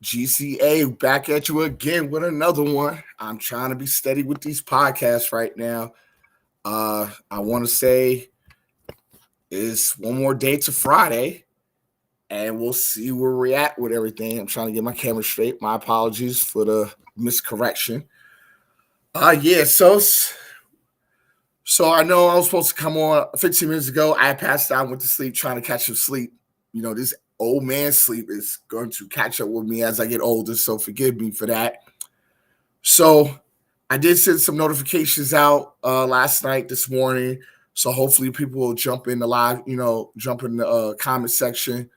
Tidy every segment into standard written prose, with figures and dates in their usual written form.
GCA back at you again with another one. I'm trying to be steady with these podcasts right now. I want to say it's one more day to Friday, and we'll see where we're at with everything. I'm trying to get my camera straight. My apologies for the miscorrection. Yeah, so I know I was supposed to come on 15 minutes ago. I passed out, went to sleep, trying to catch some sleep. This old man sleep is going to catch up with me as I get older. So forgive me for that. So I did send some notifications out last night, this morning. So hopefully people will jump in the live, jump in the comment section.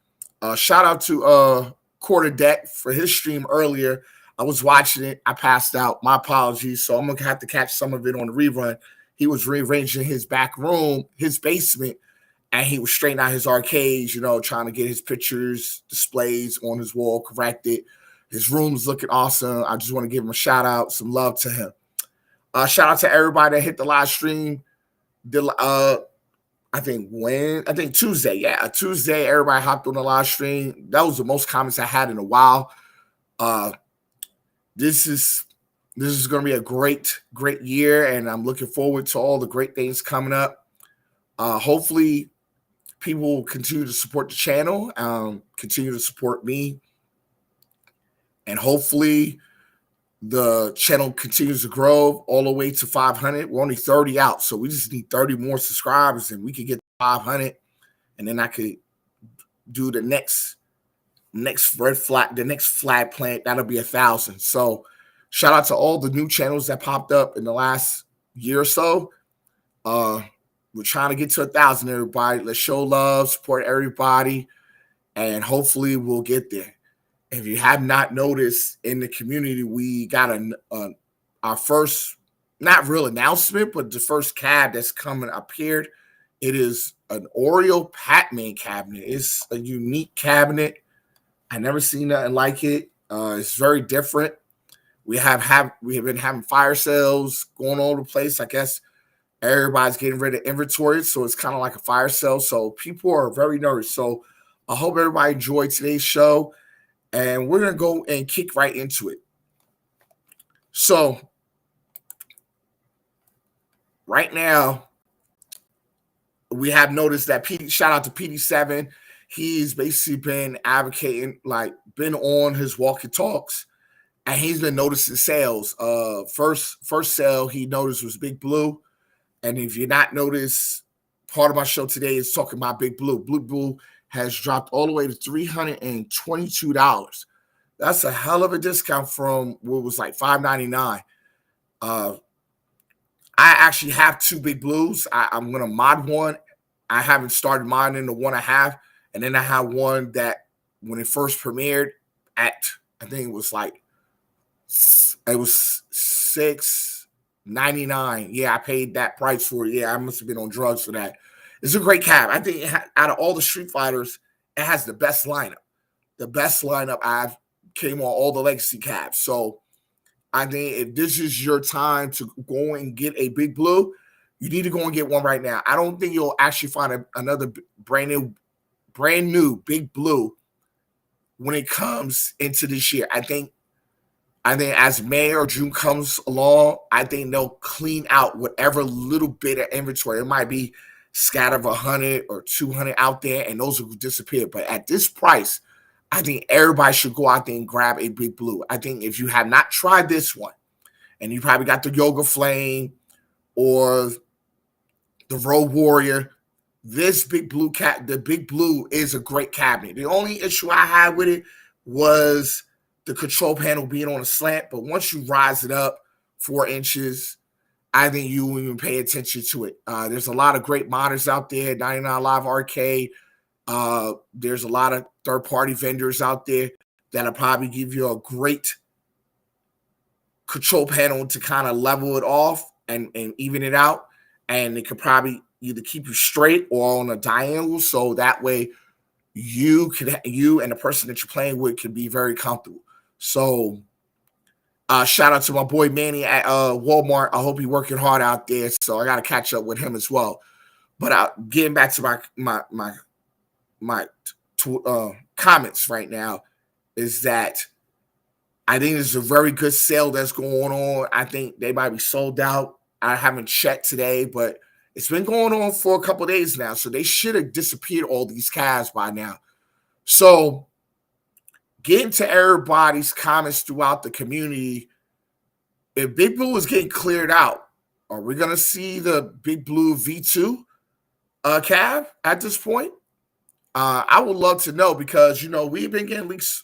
Shout out to Quarter Deck for his stream earlier. I was watching it. I passed out. My apologies. So I'm going to have to catch some of it on the rerun. He was rearranging his back room, his basement, and he was straightening out his arcades, trying to get his pictures, displays on his wall corrected. His room's looking awesome. I just want to give him a shout out, some love to him. Shout out to everybody that hit the live stream. I think Tuesday. Yeah, Tuesday, everybody hopped on the live stream. That was the most comments I had in a while. This is going to be a great year, and I'm looking forward to all the great things coming up. Hopefully, people will continue to support the channel, continue to support me, and hopefully the channel continues to grow all the way to 500. We're only 30 out, so we just need 30 more subscribers, and we could get 500, and then I could do the next flag plant. That'll be 1,000. So shout out to all the new channels that popped up in the last year or so. We're trying to get to 1,000, everybody. Let's show love, support everybody, and hopefully we'll get there. If you have not noticed, in the community, we got our first, not real announcement, but the first cab that's coming appeared. It is an Oreo Pac-Man cabinet. It's a unique cabinet. I never seen nothing like it. It's very different. We have been having fire sales going all over the place. I guess everybody's getting rid of inventory, so it's kind of like a fire sale. So people are very nervous. So I hope everybody enjoyed today's show, and we're going to go and kick right into it. So right now, we have noticed that shout out to PD7. He's basically been advocating, been on his walkie talks, and he's been noticing sales. First sale he noticed was Big Blue. And if you're not noticed, part of my show today is talking about Big Blue. Blue has dropped all the way to $322. That's a hell of a discount from what was like $5.99. I actually have two Big Blues. I'm going to mod one. I haven't started modding the one I have. And then I have one that when it first premiered I think it was $6.99. Yeah, I paid that price for it. Yeah, I must have been on drugs for that. It's a great cab. I think out of all the Street Fighters, it has the best lineup. The best lineup I've came on all the legacy cabs. So I think if this is your time to go and get a Big Blue, you need to go and get one right now. I don't think you'll actually find another brand new Big Blue when it comes into this year. I think as May or June comes along, I think they'll clean out whatever little bit of inventory. It might be scatter of 100 or 200 out there, and those will disappear. But at this price, I think everybody should go out there and grab a Big Blue. I think if you have not tried this one, and you probably got the Yoga Flame or the Road Warrior, this Big Blue the Big Blue is a great cabinet. The only issue I had with it was the control panel being on a slant, but once you rise it up 4 inches, I think you won't even pay attention to it. There's a lot of great modders out there, 99 Live Arcade. There's a lot of third-party vendors out there that'll probably give you a great control panel to kind of level it off and even it out. And it could probably either keep you straight or on a diagonal, so that way you and the person that you're playing with can be very comfortable. So shout out to my boy Manny at Walmart. I hope he's working hard out there. So I got to catch up with him as well. But getting back to my comments right now is that I think there's a very good sale that's going on. I think they might be sold out. I haven't checked today, but it's been going on for a couple of days now. So they should have disappeared all these calves by now. So getting to everybody's comments throughout the community, if Big Blue is getting cleared out, are we going to see the Big Blue V2 cab at this point? I would love to know because, we've been getting leaks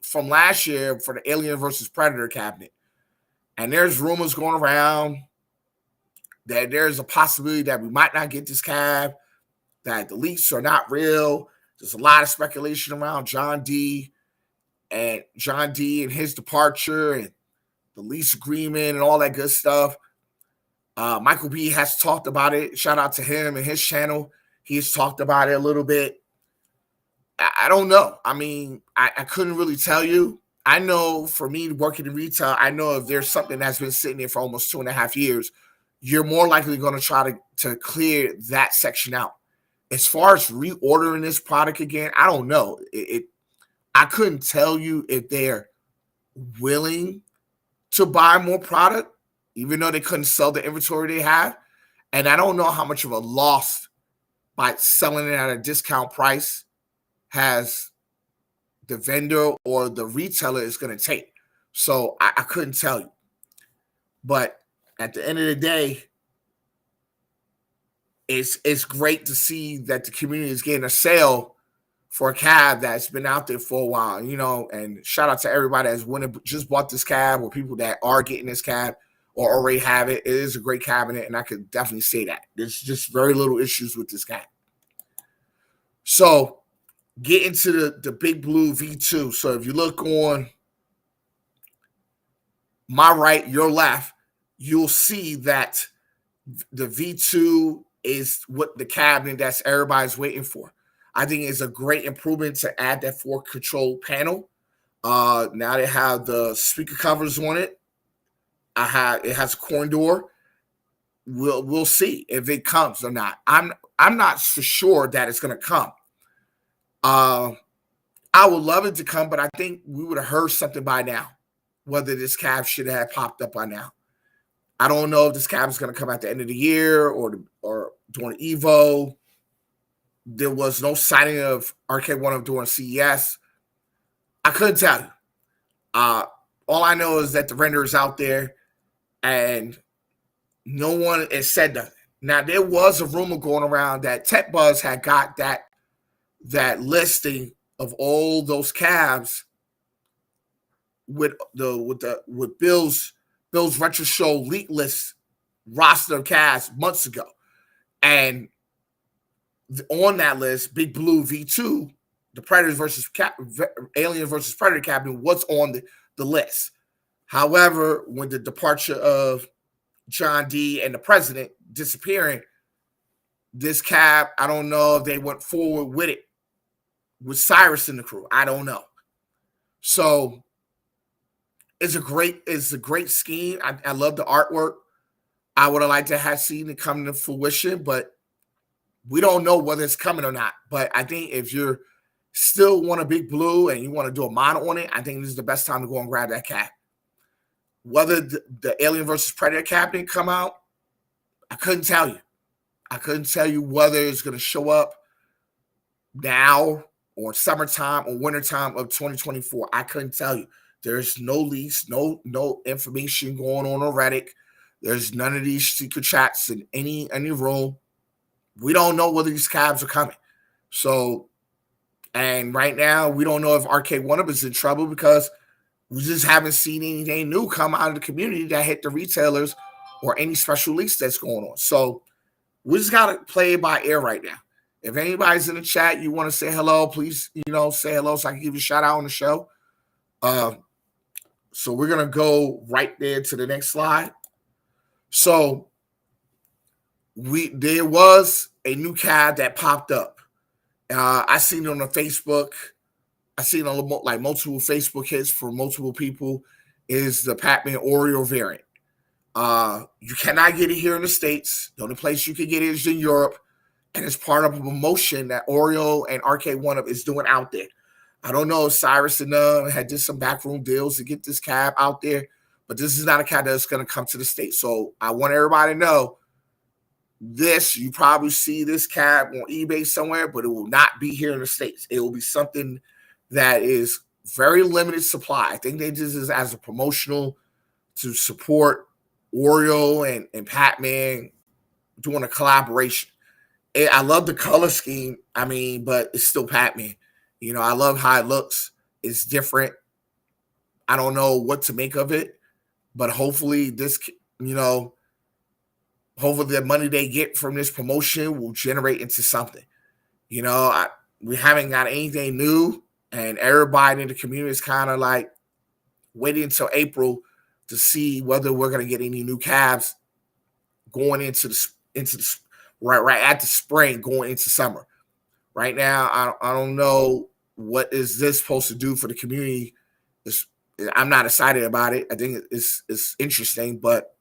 from last year for the Alien versus Predator cabinet. And there's rumors going around that there's a possibility that we might not get this cab, that the leaks are not real. There's a lot of speculation around John D and his departure and the lease agreement and all that good stuff. Michael B has talked about it. Shout out to him and his channel. He's talked about it a little bit. I don't know. I mean, I couldn't really tell you. I know for me working in retail, I know if there's something that's been sitting there for almost 2.5 years, you're more likely going to try to clear that section out. As far as reordering this product again, I don't know. I couldn't tell you if they're willing to buy more product, even though they couldn't sell the inventory they have. And I don't know how much of a loss by selling it at a discount price has the vendor or the retailer is going to take. So I couldn't tell you. But at the end of the day, it's great to see that the community is getting a sale for a cab that's been out there for a while, and shout out to everybody that's just bought this cab or people that are getting this cab or already have it. It is a great cabinet, and I could definitely say that. There's just very little issues with this cab. So get into the Big Blue V2. So if you look on my right, your left, you'll see that the V2 is what the cabinet that's everybody's waiting for. I think it's a great improvement to add that 4 control panel. Now they have the speaker covers on it. It has a corn door. We'll see if it comes or not. I'm not for sure that it's going to come. I would love it to come, but I think we would have heard something by now, whether this cab should have popped up by now. I don't know if this cab is going to come at the end of the year or during Evo. There was no signing of Arcade1Up during CES. I couldn't tell you. All I know is that the render is out there and no one has said nothing. Now, there was a rumor going around that TechBuzz had got that listing of all those cabs with Bill's Retro Show leak list roster of cabs months ago. And on that list, Big Blue V2, the Predators versus Alien versus Predator cabinet was on the list. However, when the departure of John D and the president disappearing, this cab, I don't know if they went forward with it with Cyrus in the crew. I don't know. So it's a great scheme. I love the artwork. I would have liked to have seen it come to fruition, but we don't know whether it's coming or not. But I think if you're still want a Big Blue and you want to do a model on it, I think this is the best time to go and grab that cab. Whether the Alien versus Predator cabinet come out, I couldn't tell you. I couldn't tell you whether it's going to show up now or summertime or wintertime of 2024. I couldn't tell you. There's no leaks, no information going on Reddit. There's none of these secret chats in any room. We don't know whether these cabs are coming. So, and right now, we don't know if Arcade1Up is in trouble because we just haven't seen anything new come out of the community that hit the retailers or any special leaks that's going on. So we just got to play it by ear right now. If anybody's in the chat, you want to say hello, please, say hello so I can give you a shout out on the show. So we're going to go right there to the next slide. So there was a new cab that popped up. I seen it on the Facebook. I seen like multiple Facebook hits for multiple people. Is the Pacman Oreo variant. You cannot get it here in the States. The only place you can get it is in Europe, and it's part of a promotion that Oreo and Arcade1Up is doing out there. I don't know if Cyrus and had did some backroom deals to get this cab out there, but this is not a cab that's going to come to the States. So I want everybody to know this. You probably see this cab on eBay somewhere, but it will not be here in the States. It will be something that is very limited supply. I think they did this as a promotional to support Oreo and Pac-Man doing a collaboration. I love the color scheme. I mean, but it's still Pac-Man. You know, I love how it looks. It's different. I don't know what to make of it, but hopefully this, you know, hopefully the money they get from this promotion will generate into something. You know, we haven't got anything new, and everybody in the community is kind of like waiting until April to see whether we're going to get any new cabs going into the right at the spring, going into summer. Right now, I don't know what is this supposed to do for the community. I'm not excited about it. I think it's interesting, but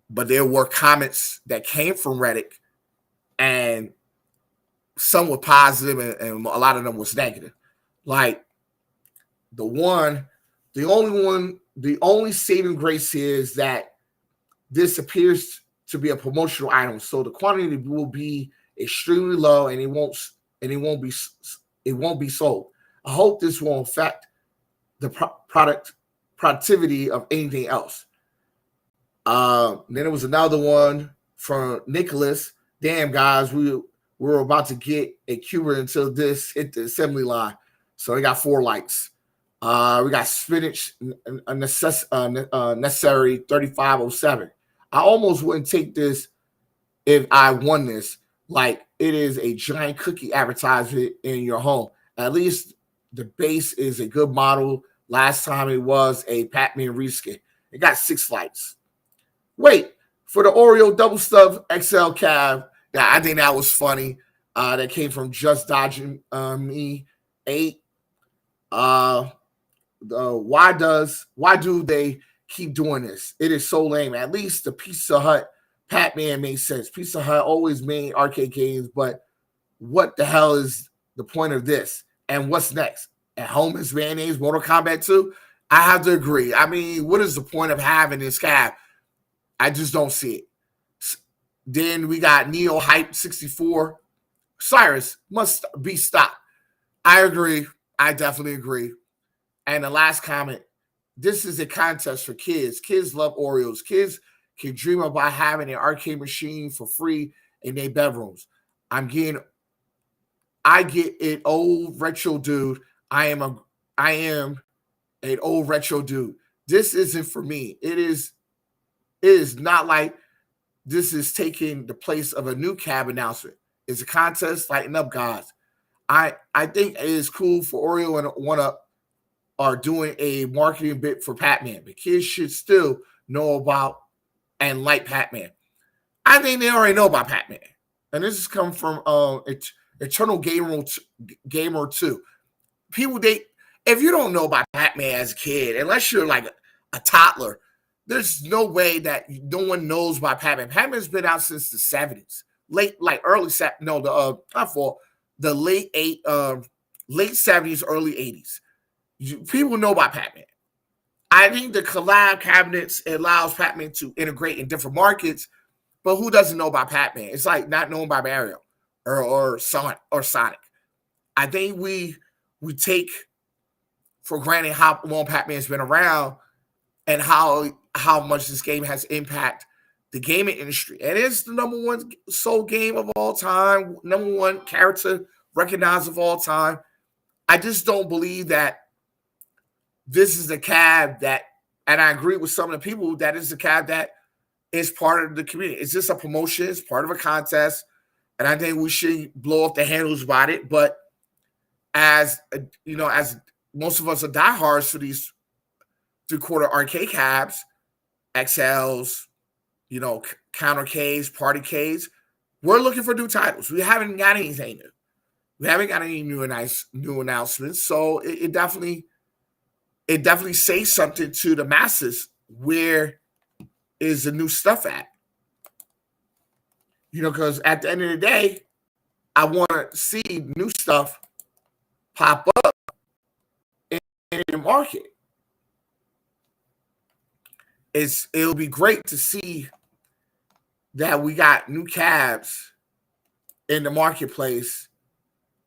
there were comments that came from Reddit, and some were positive, and a lot of them was negative. Like the only saving grace here is that this appears to be a promotional item, so the quantity will be extremely low, and it won't be sold. I hope this won't affect the productivity of anything else. Then there was another one from Nicholas. Damn, guys, we were about to get a Cuban until this hit the assembly line. So they got 4 likes. We got spinach necessary 3507. I almost wouldn't take this if I won this. Like, it is a giant cookie advertisement in your home. At least the base is a good model. Last time it was a Pac-Man reskin. It got 6 likes. Wait, for the Oreo double stuffed XL cab, yeah, I think that was funny. That came from Just Dodging Me 8. Why do they keep doing this? It is so lame. At least the Pizza Hut Pac-Man made sense. Pizza Hut always made arcade games, but what the hell is the point of this? And what's next? At home is mayonnaise, Mortal Kombat 2? I have to agree. I mean, what is the point of having this cab? I just don't see it. Then we got Neo Hype 64. Cyrus must be stopped. I agree. I definitely agree. And the last comment, this is a contest for kids. Kids love Oreos. Kids can dream about having an arcade machine for free in their bedrooms. I get it, old retro dude. I am an old retro dude. This isn't for me. It is not like this is taking the place of a new cab announcement. It's a contest. Lighten up, guys. I think it is cool for Oreo and 1UP are doing a marketing bit for Pac-Man, but kids should still know about and like Pac-Man. I think they already know about Pac-Man, and this has come from Eternal Gamer 2. People, if you don't know about Pac-Man as a kid, unless you're like a toddler, there's no way that no one knows about Pac-Man. Pac-Man's been out since the 70s, the late 70s, early 80s. People know about Pac-Man. I think the collab cabinets allows Pac-Man to integrate in different markets, but who doesn't know about Pac-Man? It's like not known by Mario or Sonic. I think we take for granted how long Pac-Man's been around and how much this game has impacted the gaming industry. And it's the number 1 sold game of all time, number 1 character recognized of all time. I just don't believe that this is the cab that, and I agree with some of the people, that is the cab that is part of the community. It's just a promotion. It's part of a contest. And I think we should blow off the handles about it. But as most of us are diehards for these 3/4 arcade cabs, XLs, counter Ks, party Ks, we're looking for new titles. We haven't got anything new. We haven't got any new announcements. So it definitely says something to the masses. Where is the new stuff at? Because at the end of the day, I want to see new stuff pop up the market. It'll be great to see that we got new cabs in the marketplace,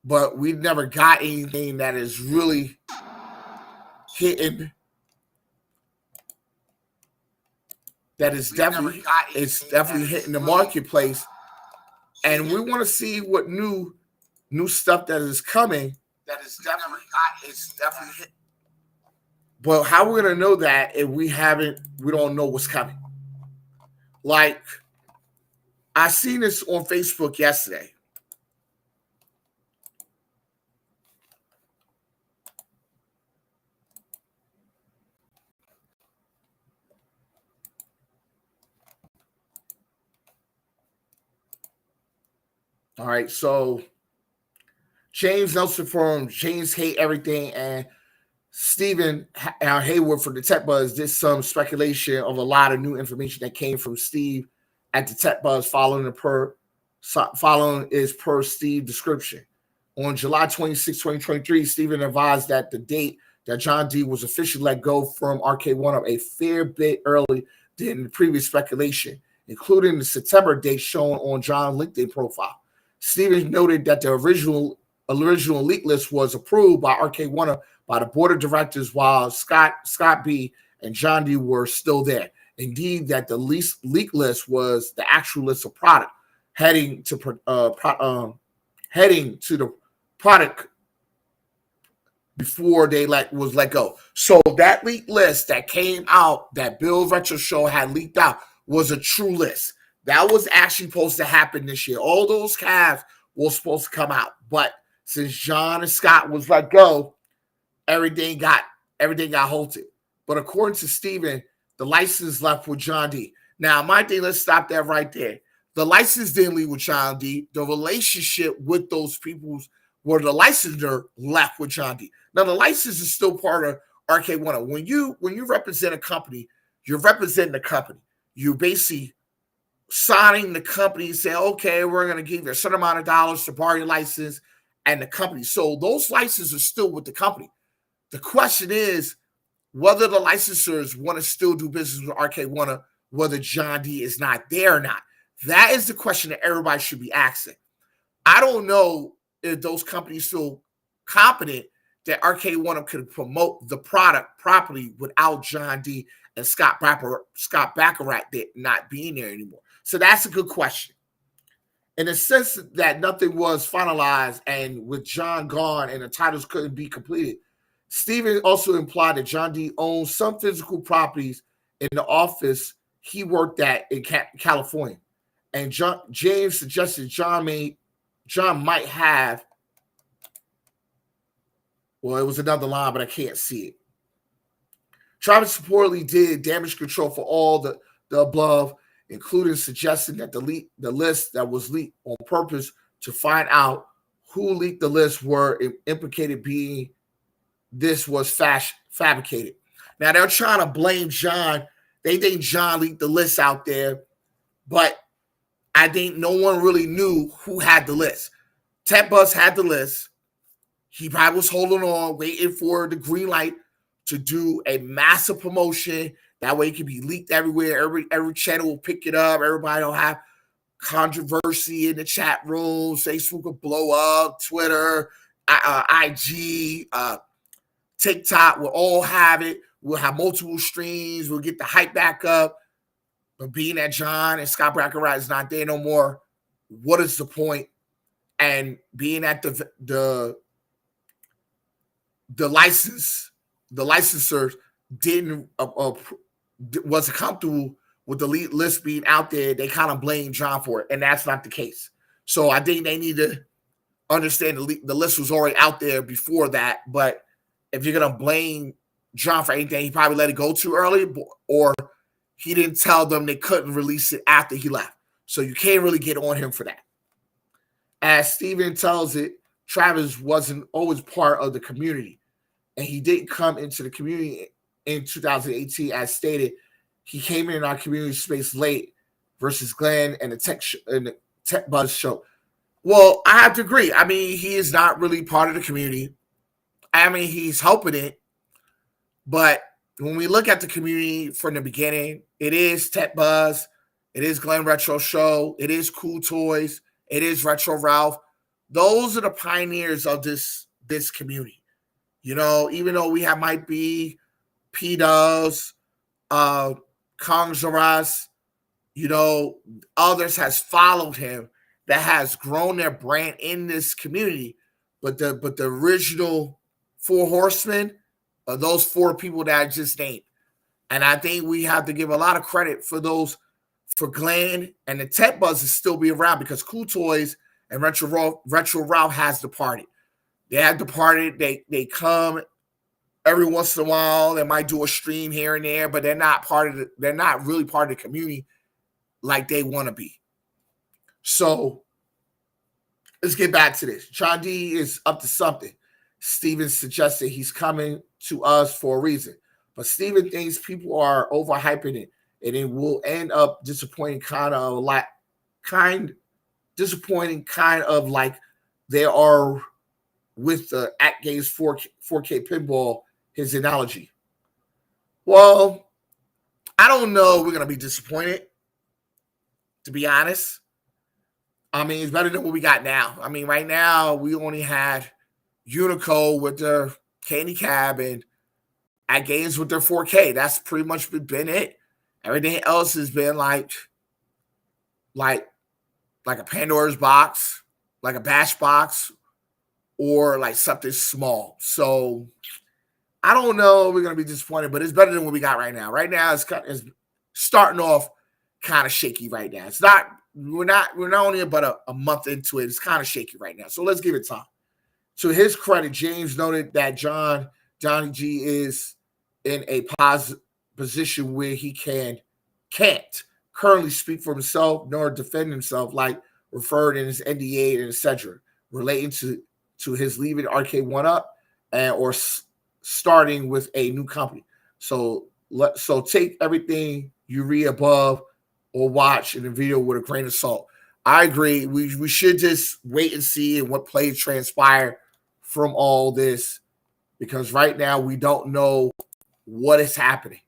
but we've never got anything that is really hitting. That is definitely hitting the marketplace, and we want to see what new stuff that is coming. That is definitely hit. But how we're gonna know that if we don't know what's coming? Like, I seen this on Facebook yesterday. All right, so James Nelson from James Hate Everything and Stephen Hayward from the Tech Buzz did some speculation of a lot of new information that came from Steve at the Tech Buzz following is per Steve description. On July 26, 2023, Stephen advised that the date that John D was officially let go from Arcade1Up a fair bit early than the previous speculation, including the September date shown on John's LinkedIn profile. Stephen noted that the original leak list was approved by Arcade1Up by the board of directors while Scott B and John D were still there. Indeed, that the leak list was the actual list of product heading to the product before they was let go. So that leak list that came out that Bill Retro Show had leaked out was a true list. That was actually supposed to happen this year. All those calves were supposed to come out, but since John and Scott was let go, everything got halted. But according to Steven, the license left with John D. Now, my thing, let's stop that right there. The license didn't leave with John D. The relationship with those people where the licensor left with John D. Now, the license is still part of Arcade1Up. When you represent a company, you're representing the company. You basically signing the company, say, okay, we're going to give you a certain amount of dollars to borrow your license and the company. So those licenses are still with the company. The question is whether the licensors want to still do business with Arcade1Up, whether John D is not there or not. That is the question that everybody should be asking. I don't know if those companies feel confident that Arcade1Up could promote the product properly without John D and Scott Baccarat not being there anymore. So that's a good question. In the sense that nothing was finalized and with John gone and the titles couldn't be completed, Steven also implied that John D owns some physical properties in the office he worked at in California. And James suggested John might have, well, it was another line, but I can't see it. Travis reportedly did damage control for all the above, including suggesting that the list that was leaked on purpose to find out who leaked the list were implicated, being this was fabricated. Now, they're trying to blame John. They think John leaked the list out there, but I think no one really knew who had the list. Tech Buzz had the list. He probably was holding on, waiting for the green light to do a massive promotion. That way it can be leaked everywhere. Every channel will pick it up. Everybody will have controversy in the chat room. Facebook will blow up. Twitter, IG, TikTok will all have it. We'll have multiple streams. We'll get the hype back up. But being that John and Scott Baccarat is not there no more, what is the point? And being that the licensors wasn't comfortable with the list being out there, they kind of blame John for it, and that's not the case. So I think they need to understand the list was already out there before that. But if you're gonna blame John for anything, he probably let it go too early, or he didn't tell them they couldn't release it after he left. So you can't really get on him for that. As Steven tells it, Travis wasn't always part of the community, and he didn't come into the community in 2018. As stated, he came in our community space late versus Glenn and the Tech Buzz show. Well, I have to agree. I mean, he is not really part of the community. I mean, he's helping it, But when we look at the community from the beginning, it is Tech Buzz, it is Glenn Retro Show, it is Cool Toys, it is Retro Ralph. Those are the pioneers of this community. You know, even though we might be P-Dubs, Kongzaras, you know, others has followed him that has grown their brand in this community. But the original four horsemen are those four people that I just named. And I think we have to give a lot of credit for those, for Glenn, and the Tech Buzz is still be around because Cool Toys and Retro Ralph has departed. They have departed. They come every once in a while. They might do a stream here and there, but they're not really part of the community like they want to be. So let's get back to this. John D is up to something. Steven suggested he's coming to us for a reason. But Steven thinks people are overhyping it, and it will end up disappointing kind of like they are with the At Games 4K pinball, his analogy. Well, I don't know we're going to be disappointed, to be honest. I mean, it's better than what we got now. I mean, right now, we only had Unico with their Candy Cab and At Games with their 4K. That's pretty much been it. Everything else has been like a Pandora's box, like a Bash box, or like something small. So I don't know. We're going to be disappointed, but it's better than what we got right now. Right now, it's starting off kind of shaky right now. It's not. We're not only about a month into it. It's kind of shaky right now. So let's give it time. To his credit, James noted that Johnny G is in a position where he can't currently speak for himself nor defend himself, like referred in his NDA and etc. relating to his leaving Arcade1Up and or starting with a new company. So take everything you read above or watch in the video with a grain of salt. I agree. We should just wait and see what plays transpire from all this, because right now we don't know what is happening.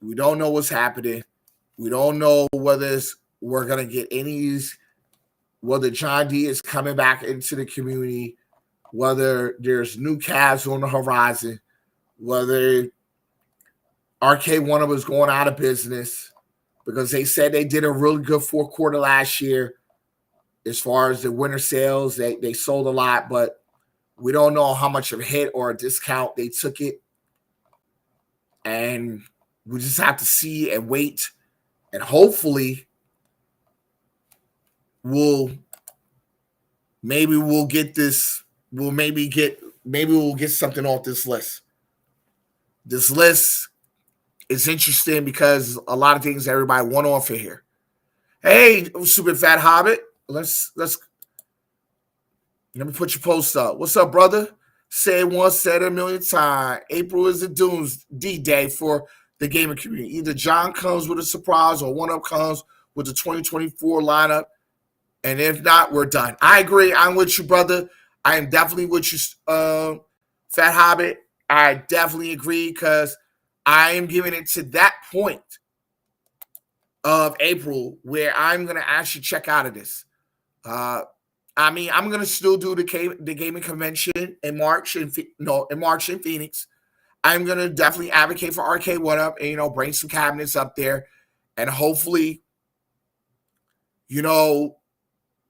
We don't know what's happening. We don't know whether we're going to get any, whether John D is coming back into the community, whether there's new cabs on the horizon, whether Arcade1Up is going out of business, because they said they did a really good fourth quarter last year. As far as the winter sales, they sold a lot, but we don't know how much of a hit or a discount they took it. And we just have to see and wait. And hopefully we'll get this. We'll get something off this list. This list is interesting because a lot of things everybody want off of here. Hey, Super Fat Hobbit, let me put your post up. What's up, brother? Say it once, said it a million times. April is the doomsday day for the gaming community. Either John comes with a surprise or 1UP comes with the 2024 lineup. And if not, we're done. I agree. I'm with you, brother. I am definitely with you, Fat Hobbit. I definitely agree because I am giving it to that point of April where I'm going to actually check out of this. I mean, I'm going to still do the gaming convention in March in Phoenix. I'm going to definitely advocate for Arcade1Up and, bring some cabinets up there. And hopefully,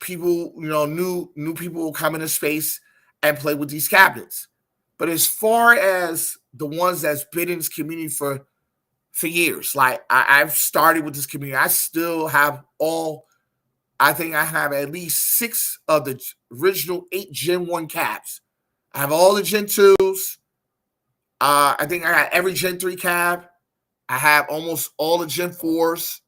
people, new people will come into space and play with these cabinets. But as far as the ones that's been in this community for years, like I've started with this community, I still have I think I have at least 6 of the original 8 Gen 1 cabs. I have all the Gen 2s. I think I got every Gen 3 cab. I have almost all the Gen 4s.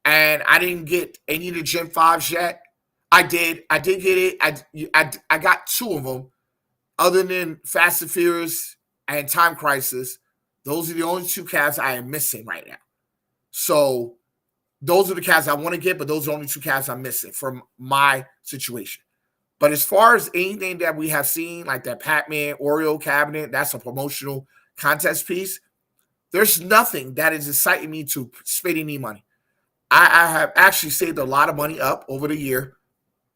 And I didn't get any of the Gen 5s yet. I did get it. I got 2 of them. Other than Fast and Furious and Time Crisis, those are the only 2 cabs I am missing right now. So those are the cabs I want to get, but those are the only 2 cabs I'm missing from my situation. But as far as anything that we have seen, like that Pacman Oreo cabinet, that's a promotional contest piece. There's nothing that is exciting me to spend any money. I have actually saved a lot of money up over the year,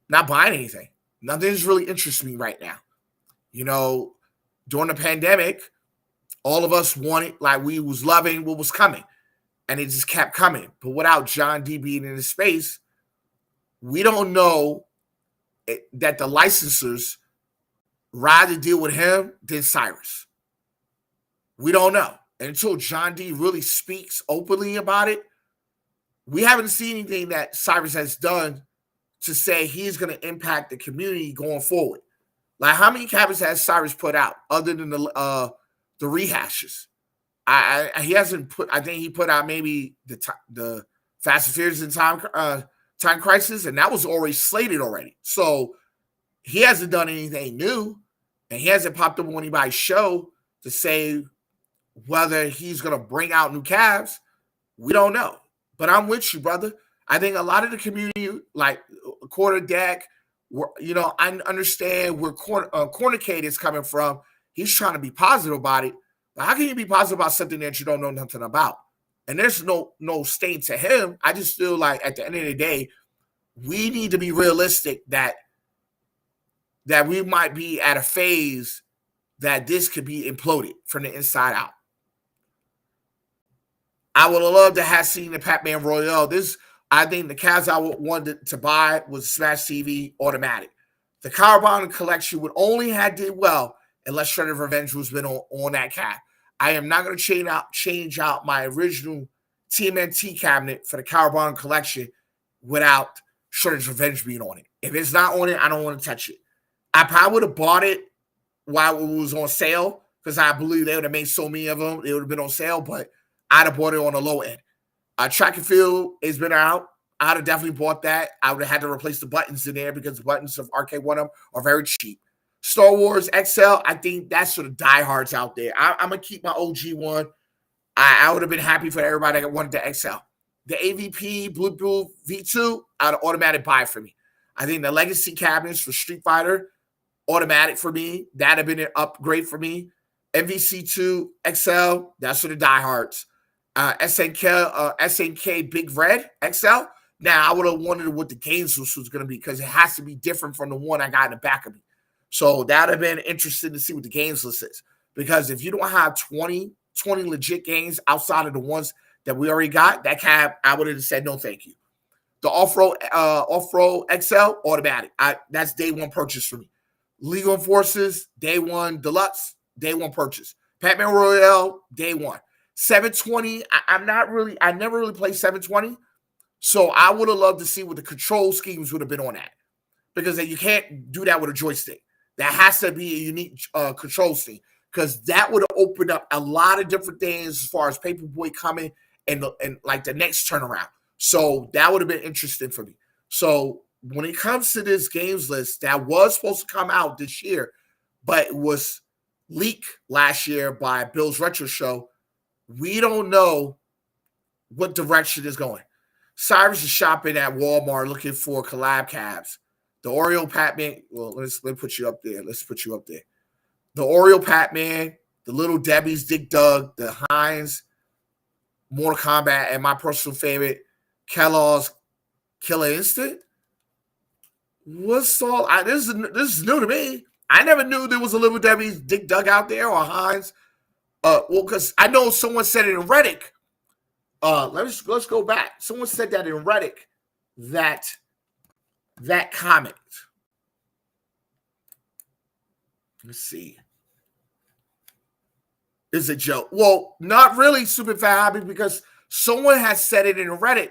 not buying anything. Nothing's really interesting me right now. You know, during the pandemic, all of us wanted, like we was loving what was coming, and it just kept coming. But without John D being in the space, we don't know that the licensors rather deal with him than Cyrus. We don't know. Until John D really speaks openly about it, we haven't seen anything that Cyrus has done to say he's going to impact the community going forward. Like, how many cabinets has Cyrus put out other than the rehashes? He hasn't put. I think he put out maybe the Fast and Furious and Time Crisis, and that was already slated already. So he hasn't done anything new, and he hasn't popped up on anybody's show to say whether he's going to bring out new cabs. We don't know. But I'm with you, brother. I think a lot of the community, like Quarter Deck, I understand where Cornicade is coming from. He's trying to be positive about it. But how can you be positive about something that you don't know nothing about? And there's no stain to him. I just feel like at the end of the day, we need to be realistic that we might be at a phase that this could be imploded from the inside out. I would have loved to have seen the Pacman Royale. I think the cabs I wanted to buy was Smash TV Automatic. The Carbon Collection would only have did well unless Shredder's Revenge was been on that cab. I am not going to change out my original TMNT cabinet for the Carbon Collection without Shredder's Revenge being on it. If it's not on it, I don't want to touch it. I probably would have bought it while it was on sale because I believe they would have made so many of them. It would have been on sale, but I'd have bought it on the low end. Track and Field has been out. I'd have definitely bought that. I would have had to replace the buttons in there because the buttons of Arcade1Up are very cheap. Star Wars XL, I think that's for the diehards out there. I'm going to keep my OG one. I would have been happy for everybody that wanted the XL. The AVP Blue Blue V2, I'd automatic buy for me. I think the Legacy cabinets for Street Fighter, automatic for me. That'd have been an upgrade for me. MVC2 XL, that's for the diehards. SNK Big Red XL. Now, I would have wondered what the games was going to be because it has to be different from the one I got in the back of me. So that would have been interesting to see what the games list is. Because if you don't have 20 legit games outside of the ones that we already got, that cab, I would have said no thank you. The Off-Road XL, automatic. That's day one purchase for me. Legal Enforcers, day one deluxe, day one purchase. Pacman Royale, day one. 720, I never really played 720. So I would have loved to see what the control schemes would have been on that. Because you can't do that with a joystick. That has to be a unique control scheme. Because that would have opened up a lot of different things as far as Paperboy coming and like the next turnaround. So that would have been interesting for me. So when it comes to this games list that was supposed to come out this year, but it was leaked last year by Bill's Retro Show, we don't know what direction is going. Cyrus is shopping at Walmart looking for collab cabs. The Oreo Pac-Man, well, let's put you up there. Let's put you up there. The Oreo Pac-Man, the Little Debbie's Dick Dug, the Heinz, Mortal Kombat, and my personal favorite, Kellogg's Killer Instant. What's all? This is new to me. I never knew there was a Little Debbie's Dick Dug out there or Heinz. Well, because I know someone said it in Reddit. Let's go back. Someone said that in Reddit that comment. Let's see. Is a joke. Well, not really, Super Fat Hobby, because someone has said it in Reddit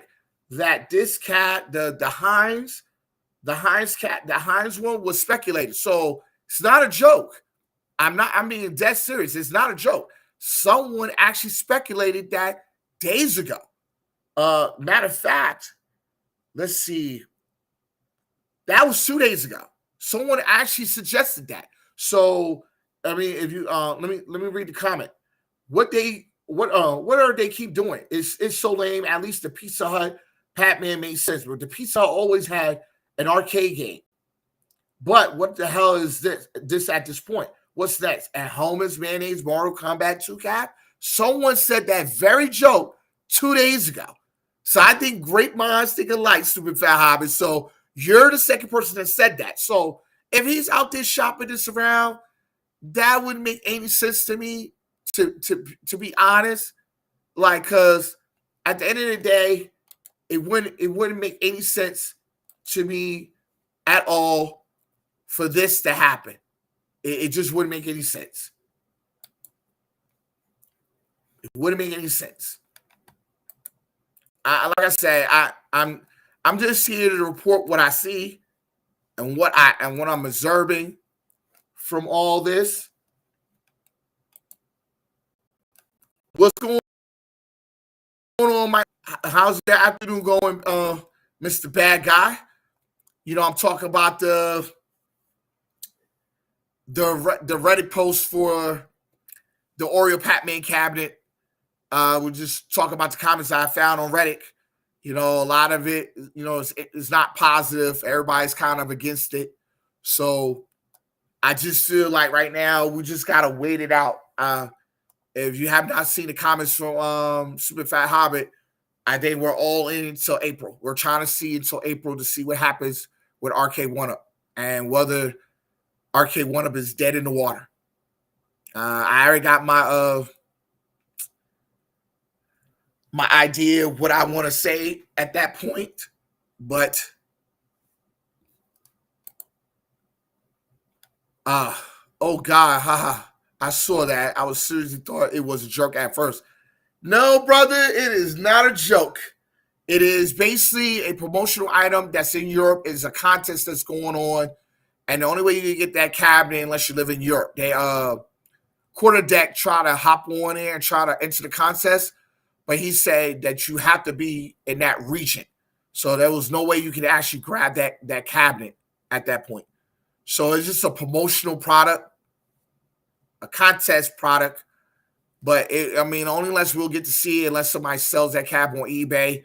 that this cat, the Heinz one was speculated. So it's not a joke. I'm being dead serious. It's not a joke. Someone actually speculated that days ago. Matter of fact, let's see. That was 2 days ago. Someone actually suggested that. So, I mean, if you let me read the comment. What are they keep doing? It's so lame. At least the Pizza Hut Pac-Man made sense, but the Pizza Hut always had an arcade game. But what the hell is this at this point? What's next? At home is mayonnaise Mortal Kombat 2 cap? Someone said that very joke 2 days ago. So I think great minds think alike, stupid fat hobbit. So you're the second person that said that. So if he's out there shopping this around, that wouldn't make any sense to me, to be honest. Like, cause at the end of the day, it wouldn't make any sense to me at all for this to happen. It just wouldn't make any sense. It wouldn't make any sense. Like I said, I'm just here to report what I see and what I'm observing from all this. What's going on, Mike? How's your afternoon going, Mr. Bad Guy? You know, I'm talking about the Reddit post for the Oreo Pac-Man cabinet. We'll just talk about the comments I found on Reddit. You know, a lot of it, you know, it's not positive. Everybody's kind of against it. So I just feel like right now we just gotta wait it out. If you have not seen the comments from Super Fat Hobbit, I think we're all in until April. We're trying to see until April to see what happens with Arcade1Up and whether Arcade1Up is dead in the water. I already got my idea of what I want to say at that point, but oh God, haha. I saw that. I was seriously thought it was a joke at first. No, brother, it is not a joke. It is basically a promotional item that's in Europe. It's a contest that's going on. And the only way you can get that cabinet unless you live in Europe. They Quarter Deck try to hop on there and try to enter the contest, but he said that you have to be in that region. So there was no way you could actually grab that cabinet at that point. So it's just a promotional product, a contest product. But only unless we'll get to see it, unless somebody sells that cabinet on eBay.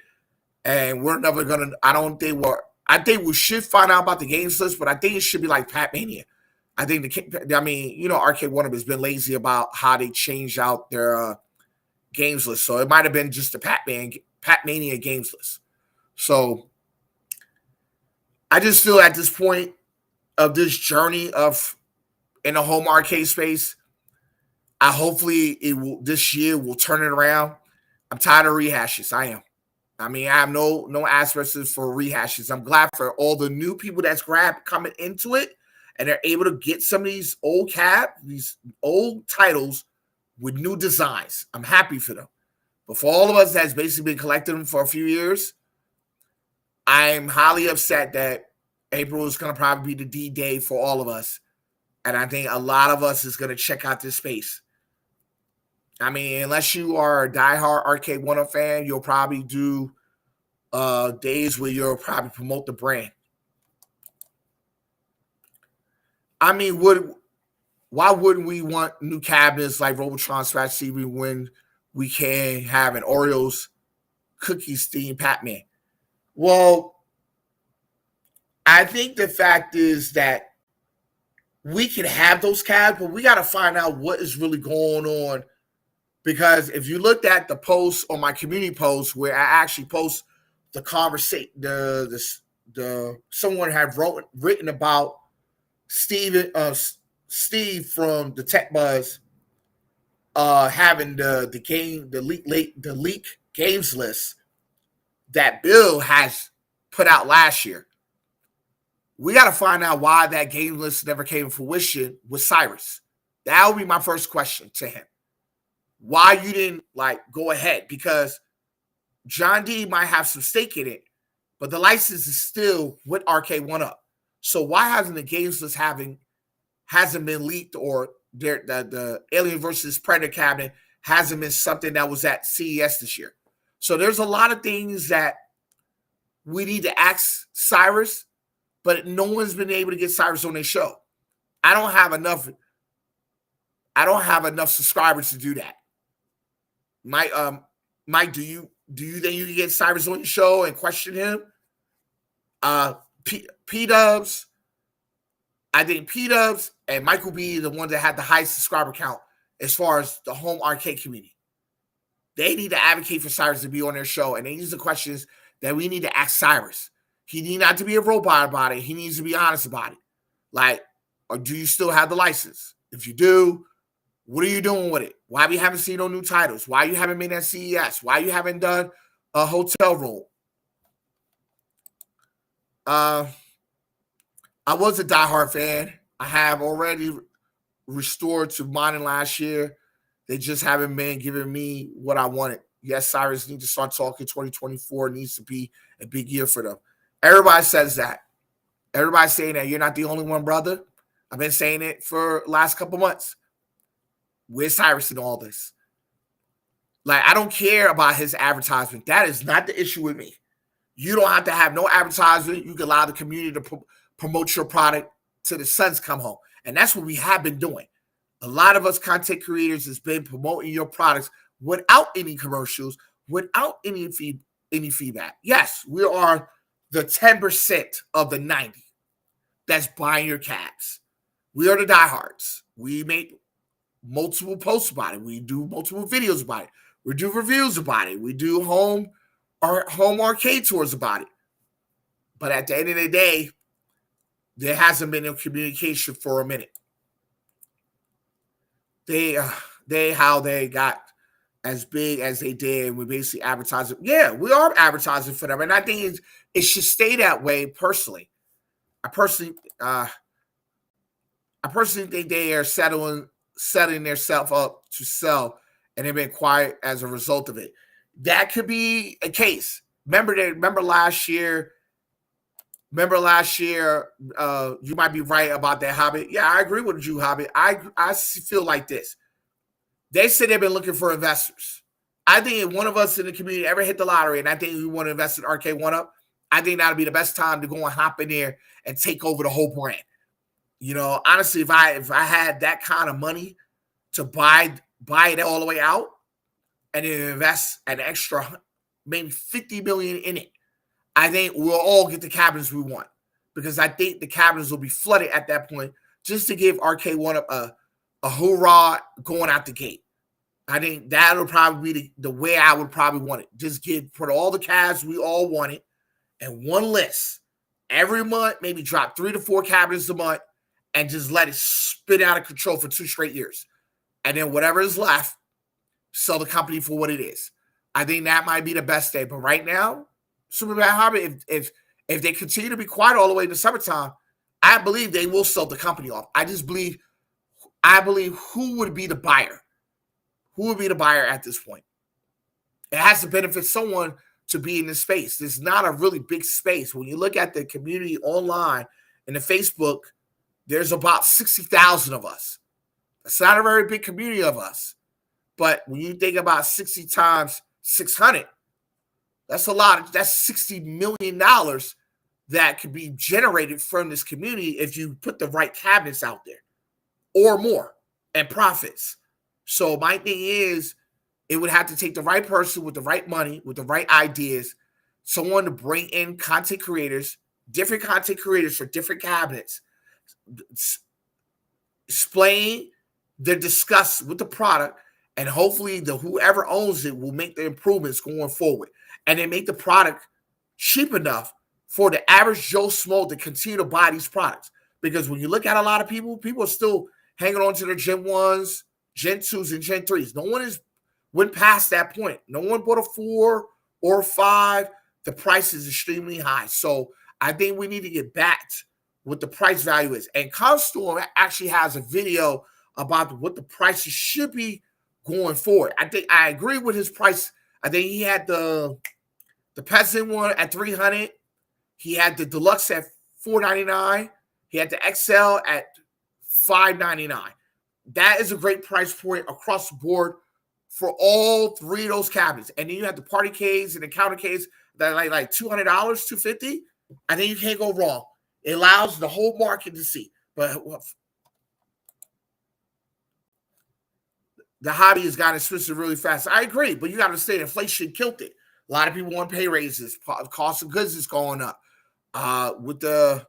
And we're never gonna. I think we should find out about the games list, but I think it should be like Pac-Mania. I think Arcade1Up has been lazy about how they change out their games list. So it might have been just the Pac-Mania games list. So I just feel at this point of this journey of in the home arcade space, hopefully this year will turn it around. I'm tired of rehashes. I am. I have no aspirations for rehashes. I'm glad for all the new people that's coming into it, and they're able to get some of these these old titles with new designs. I'm happy for them. But for all of us that's basically been collecting them for a few years, I'm highly upset that April is going to probably be the D-Day for all of us. And I think a lot of us is going to check out this space. Unless you are a diehard Arcade1Up fan, you'll probably do days where you'll probably promote the brand. Why wouldn't we want new cabinets like Robotron Scratch TV when we can have an Oreos cookies themed Pac-Man? Well, I think the fact is that we can have those cabs, but we got to find out what is really going on. Because if you looked at the post on my community post where I actually post the conversation, someone had written about Steve from the Tech Buzz having the leak games list that Bill has put out last year. We got to find out why that game list never came to fruition with Cyrus. That would be my first question to him. Why you didn't go ahead? Because John D might have some stake in it, but the license is still with Arcade1Up. So why hasn't the games list hasn't been leaked, or the Alien versus Predator cabinet hasn't been something that was at CES this year? So there's a lot of things that we need to ask Cyrus, but no one's been able to get Cyrus on their show. I don't have enough subscribers to do that. Mike, do you think you can get Cyrus on your show and question him? P-Dubs, I think P-Dubs and Michael B, the ones that had the highest subscriber count as far as the home arcade community. They need to advocate for Cyrus to be on their show, and these are the questions that we need to ask Cyrus. He need not to be a robot about it. He needs to be honest about it. Like, or do you still have the license? If you do, what are you doing with it? Why we haven't seen no new titles? Why you haven't been at CES? Why you haven't done a hotel room? I was a diehard fan. I have already restored to mine last year. They just haven't been giving me what I wanted. Yes, Cyrus needs to start talking. 2024 needs to be a big year for them. Everybody says that. Everybody's saying that. You're not the only one, brother. I've been saying it for the last couple months. Where's Cyrus in all this? Like, I don't care about his advertisement. That is not the issue with me. You don't have to have no advertisement. You can allow the community to promote your product till the suns come home. And that's what we have been doing. A lot of us content creators has been promoting your products without any commercials, without any feedback. Yes, we are the 10% of the 90 that's buying your cabs. We are the diehards. We make multiple posts about it. We do multiple videos about it. We do reviews about it. We do home arcade tours about it. But at the end of the day, there hasn't been no communication for a minute. How they got as big as they did, we basically advertising. Yeah, we are advertising for them, and I think it should stay that way. Personally, I personally think they are setting themselves up to sell, and they've been quiet as a result of it. That could be a case. Remember last year. You might be right about that, Hobbit. Yeah, I agree with you, Hobbit. I feel like this. They said they've been looking for investors. I think if one of us in the community ever hit the lottery and I think we want to invest in Arcade1Up, I think that'll be the best time to go and hop in there and take over the whole brand. You know, honestly, if I had that kind of money to buy it all the way out and then invest an extra maybe $50 million in it, I think we'll all get the cabinets we want, because I think the cabinets will be flooded at that point just to give Arcade1Up a hoorah going out the gate. I think that'll probably be the way I would probably want it. Just put all the cabs we all wanted in one list. Every month, maybe drop 3 to 4 cabinets a month and just let it spin out of control for 2 straight years. And then whatever is left, sell the company for what it is. I think that might be the best day. But right now, Superman Hobby, if they continue to be quiet all the way in the summertime, I believe they will sell the company off. I believe who would be the buyer? Who would be the buyer at this point? It has to benefit someone to be in this space. There's not a really big space. When you look at the community online and the Facebook, there's about 60,000 of us. That's not a very big community of us. But when you think about 60 times 600, that's a lot. That's $60 million that could be generated from this community if you put the right cabinets out there or more and profits. So my thing is, it would have to take the right person with the right money, with the right ideas, someone to bring in content creators, different content creators for different cabinets, explain the discuss with the product, and hopefully whoever owns it will make the improvements going forward. And then make the product cheap enough for the average Joe Smo to continue to buy these products. Because when you look at a lot of people are still hanging on to their Gen 1s, Gen 2s, and Gen 3s. No one went past that point. No one bought a 4 or 5. The price is extremely high. So I think we need to get back what the price value is. And ConStorm actually has a video about what the prices should be going forward. I agree with his price. I think he had the peasant one at $300. He had the deluxe at $499. He had the XL at $599. That is a great price point across the board for all 3 of those cabinets. And then you have the party case and the counter case that are like $200, $250. I think you can't go wrong. It allows the whole market to see. But the hobby has gotten expensive really fast. I agree, but you got to understand inflation killed it. A lot of people want pay raises. Cost of goods is going up. With the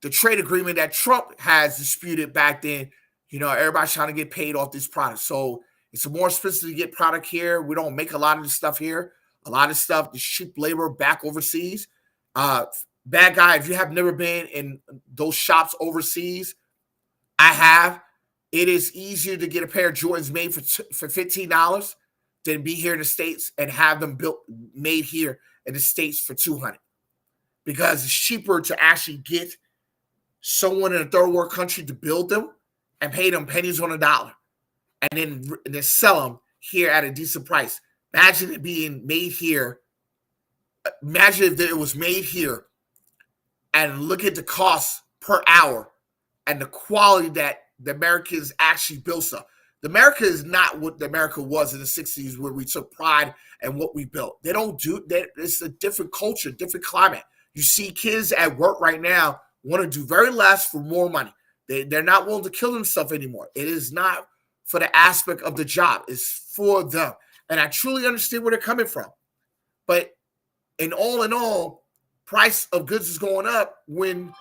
the trade agreement that Trump has disputed back then. You know, everybody's trying to get paid off these products. So it's more expensive to get product here. We don't make a lot of the stuff here. A lot of stuff, the cheap labor back overseas. Bad guy, if you have never been in those shops overseas, I have. It is easier to get a pair of Jordans made for $15 than be here in the States and have them made here in the States for $200, because it's cheaper to actually get someone in a third world country to build them and pay them pennies on a dollar, and then sell them here at a decent price. Imagine it being made here. Imagine if it was made here, and look at the cost per hour and the quality that the Americans actually built stuff. The America is not what the America was in the 60s, where we took pride in what we built. They don't do that. It's a different culture, different climate. You see kids at work right now want to do very less for more money. They're not willing to kill themselves anymore. It is not for the aspect of the job. It's for them. And I truly understand where they're coming from. But in all, price of goods is going up when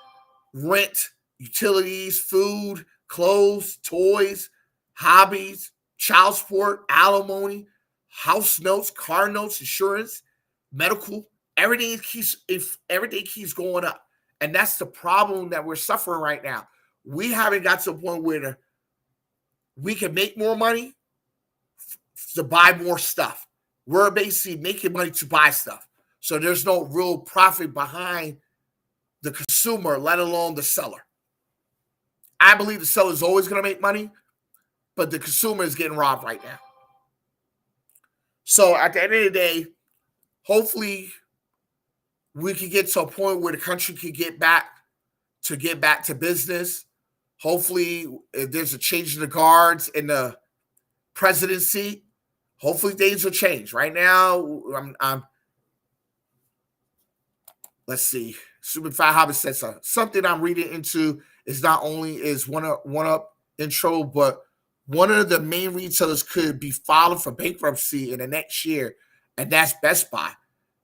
rent, utilities, food, clothes, toys, hobbies, child support, alimony, house notes, car notes, insurance, medical, everything keeps going up. And that's the problem that we're suffering right now. We haven't got to a point where we can make more money to buy more stuff. We're basically making money to buy stuff. So there's no real profit behind the consumer, let alone the seller. I believe the seller is always going to make money, but the consumer is getting robbed right now. So at the end of the day, hopefully we can get to a point where the country can get back to business. Hopefully, if there's a change in the guards in the presidency, hopefully things will change. Right now, let's see. Super Fat Hobbit says something I'm reading into is not only is one-up intro, but one of the main retailers could be filing for bankruptcy in the next year, and that's Best Buy.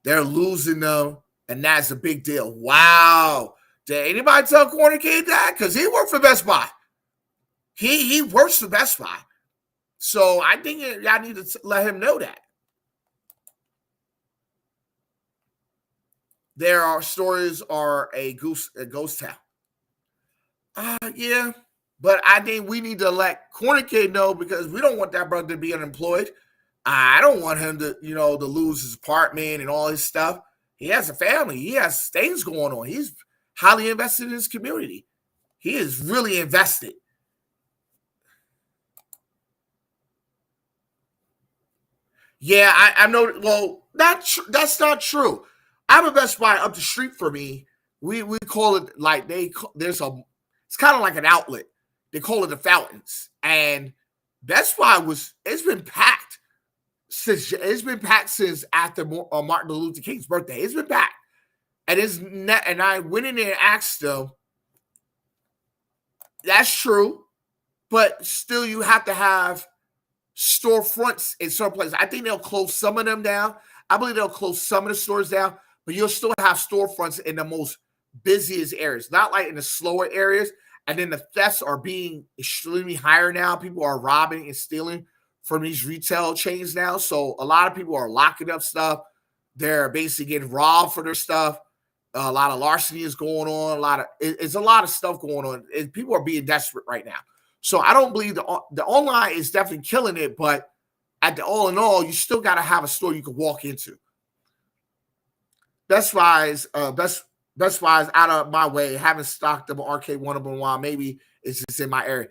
They're losing them, and that's a big deal. Wow. Did anybody tell Corner Kid that? Because he worked for Best Buy. He works for Best Buy. So I think y'all need to let him know that. Their stories are a ghost town. Yeah. But I think we need to let Corner Kid know, because we don't want that brother to be unemployed. I don't want him to, to lose his apartment and all his stuff. He has a family. He has things going on. He's highly invested in his community. He is really invested. Yeah, I know. Well, that's not true. I have a Best Buy up the street for me. We call it like it's kind of like an outlet. They call it the Fountains. And Best Buy it's been packed since after Martin Luther King's birthday. It's been packed. And I went in there and asked them, that's true, but still you have to have storefronts in certain places. I think they'll close some of them down. I believe they'll close some of the stores down, but you'll still have storefronts in the most busiest areas, not like in the slower areas. And then the thefts are being extremely higher now. People are robbing and stealing from these retail chains now. So a lot of people are locking up stuff. They're basically getting robbed for their stuff. A lot of larceny is going on. It's a lot of stuff going on. People are being desperate right now. So I don't believe the online is definitely killing it, but at the all in all, you still got to have a store you can walk into. Best Buy's out of my way. Haven't stocked them Arcade1Up in a while. Maybe it's just in my area.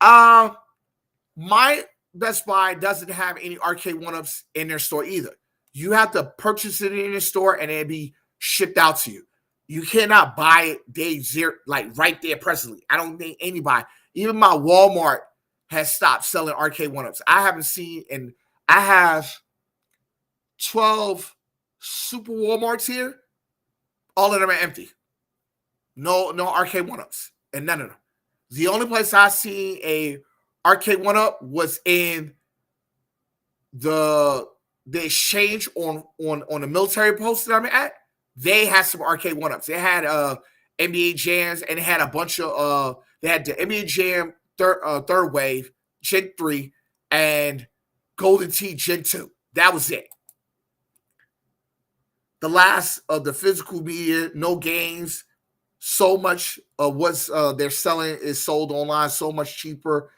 My Best Buy doesn't have any Arcade1Ups in their store either. You have to purchase it in the store and it'll be shipped out to you. You cannot buy it day zero, like right there presently. I don't think anybody, even my Walmart, has stopped selling Arcade1Ups. I haven't seen, and I have 12 super Walmarts here. All of them are empty. No Arcade1Ups, and none of them. The only place I seen a Arcade1Up was in the exchange on the military post that I'm at. They had some Arcade1Ups. They had NBA Jams, and it had a bunch of they had the NBA Jam third wave, Gen 3, and Golden Tee Gen 2. That was it. The last of the physical media, no games. So much of what's they're selling is sold online so much cheaper,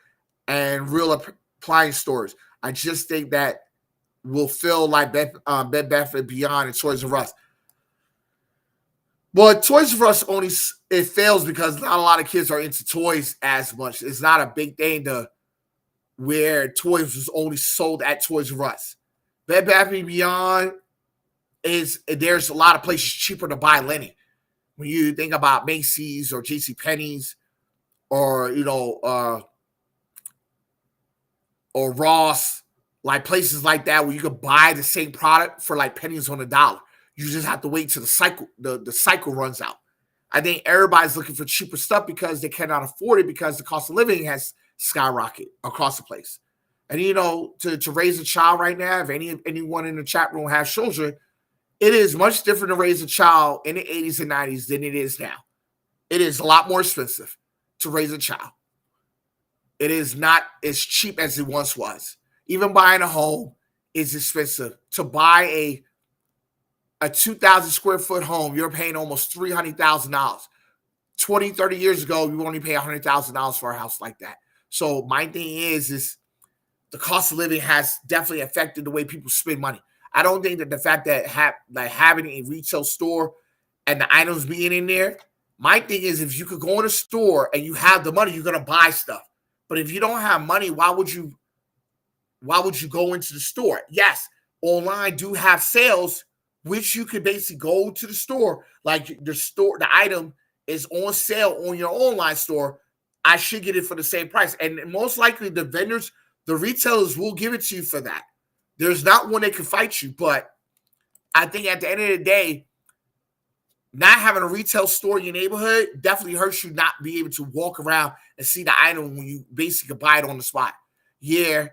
and real appliance stores. I just think that will feel like Bed Bath & Beyond and Toys R Us. But Toys R Us only it fails because not a lot of kids are into toys as much. It's not a big thing to where toys was only sold at Toys R Us. Bed Bath & Beyond there's a lot of places cheaper to buy linen. When you think about Macy's or JCPenney's or or Ross, like places like that where you could buy the same product for like pennies on the dollar. You just have to wait till the cycle runs out. I think everybody's looking for cheaper stuff because they cannot afford it because the cost of living has skyrocketed across the place. And to raise a child right now, if anyone in the chat room has children, it is much different to raise a child in the 80s and 90s than it is now. It is a lot more expensive to raise a child. It is not as cheap as it once was. Even buying a home is expensive. To buy a 2,000 square foot home, you're paying almost $300,000. 20, 30 years ago, you only pay $100,000 for a house like that. So my thing is the cost of living has definitely affected the way people spend money. I don't think that the fact that having a retail store and the items being in there, my thing is if you could go in a store and you have the money, you're going to buy stuff. But if you don't have money, why would you go into the store? Yes, online do have sales, which you could basically go to the store. Like the item is on sale on your online store. I should get it for the same price. And most likely the vendors, the retailers will give it to you for that. There's not one that can fight you, but I think at the end of the day, not having a retail store in your neighborhood definitely hurts you not be able to walk around and see the item when you basically buy it on the spot. Yeah,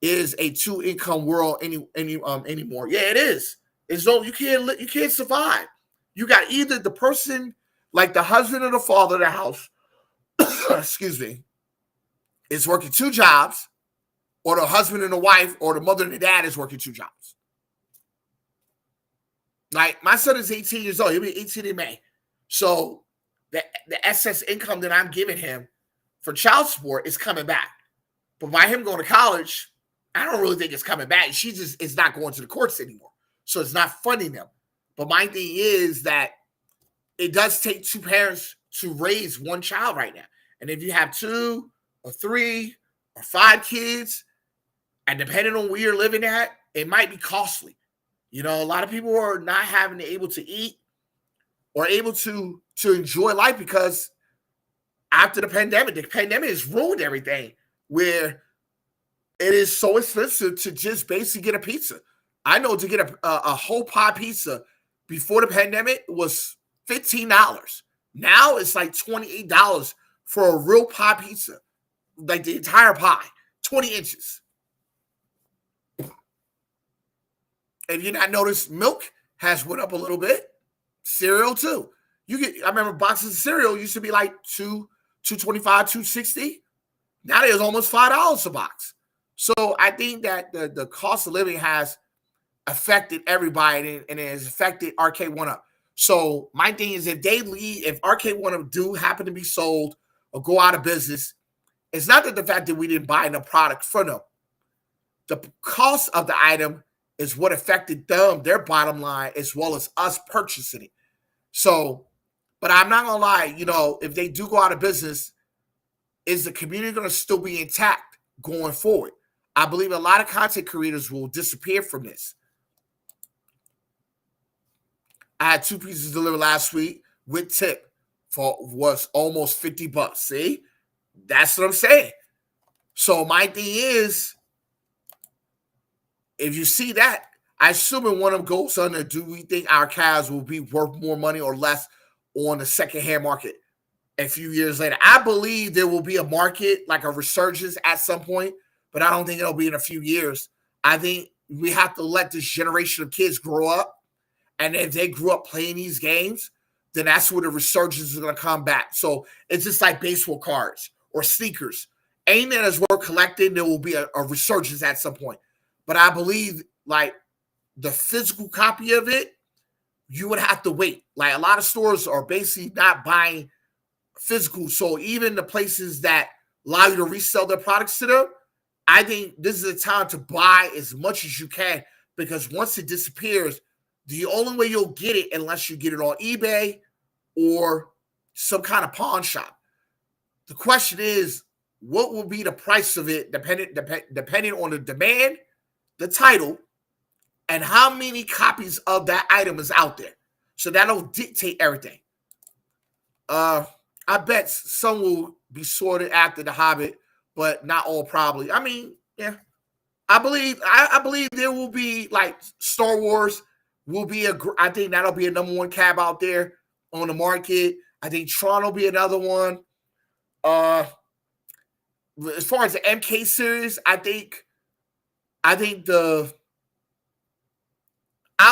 it is a two-income world anymore. Yeah, it is. It's though you can't survive. You got either the person, like the husband or the father of the house, excuse me, is working two jobs, or the husband and the wife, or the mother and the dad is working two jobs. Like, my son is 18 years old. He'll be 18 in May. So the excess income that I'm giving him for child support is coming back. But by him going to college, I don't really think it's coming back. She just is not going to the courts anymore. So it's not funding them. But my thing is that it does take two parents to raise one child right now. And if you have 2 or 3 or 5 kids, and depending on where you're living at, it might be costly. A lot of people are not able to eat or able to enjoy life because after the pandemic has ruined everything, where it is so expensive to just basically get a pizza. I know to get a whole pie pizza before the pandemic was $15. Now it's like $28 for a real pie pizza, like the entire pie, 20 inches. If you not noticed, milk has went up a little bit. Cereal too. I remember boxes of cereal used to be like $2.25, $2.60. Now there's almost $5 a box. So I think that the cost of living has affected everybody, and it has affected Arcade1Up. So my thing is, if Arcade1Up do happen to be sold or go out of business, it's not that the fact that we didn't buy the product from them. The cost of the item is what affected them, their bottom line, as well as us purchasing it. So, but I'm not going to lie, if they do go out of business, is the community going to still be intact going forward? I believe a lot of content creators will disappear from this. I had 2 pieces delivered last week with tip was almost $50. See? That's what I'm saying. So my thing is, if you see that, I assume in one of them goes under, do we think our cows will be worth more money or less on the secondhand market a few years later? I believe there will be a market, like a resurgence at some point, but I don't think it'll be in a few years. I think we have to let this generation of kids grow up. And if they grew up playing these games, then that's where the resurgence is going to come back. So it's just like baseball cards or sneakers. Ain't that as worth collecting, there will be a resurgence at some point. But I believe like the physical copy of it, you would have to wait. Like a lot of stores are basically not buying physical. So even the places that allow you to resell their products to them, I think this is a time to buy as much as you can, because once it disappears, the only way you'll get it, unless you get it on eBay or some kind of pawn shop. The question is, what will be the price of it depending on the demand, the title, and how many copies of that item is out there. So that'll dictate everything. I bet some will be sorted after The Hobbit, but not all probably. I mean, yeah. I believe there will be like Star Wars will be I think that'll be a #1 cab out there on the market. I think Tron will be another one. As far as the MK series, I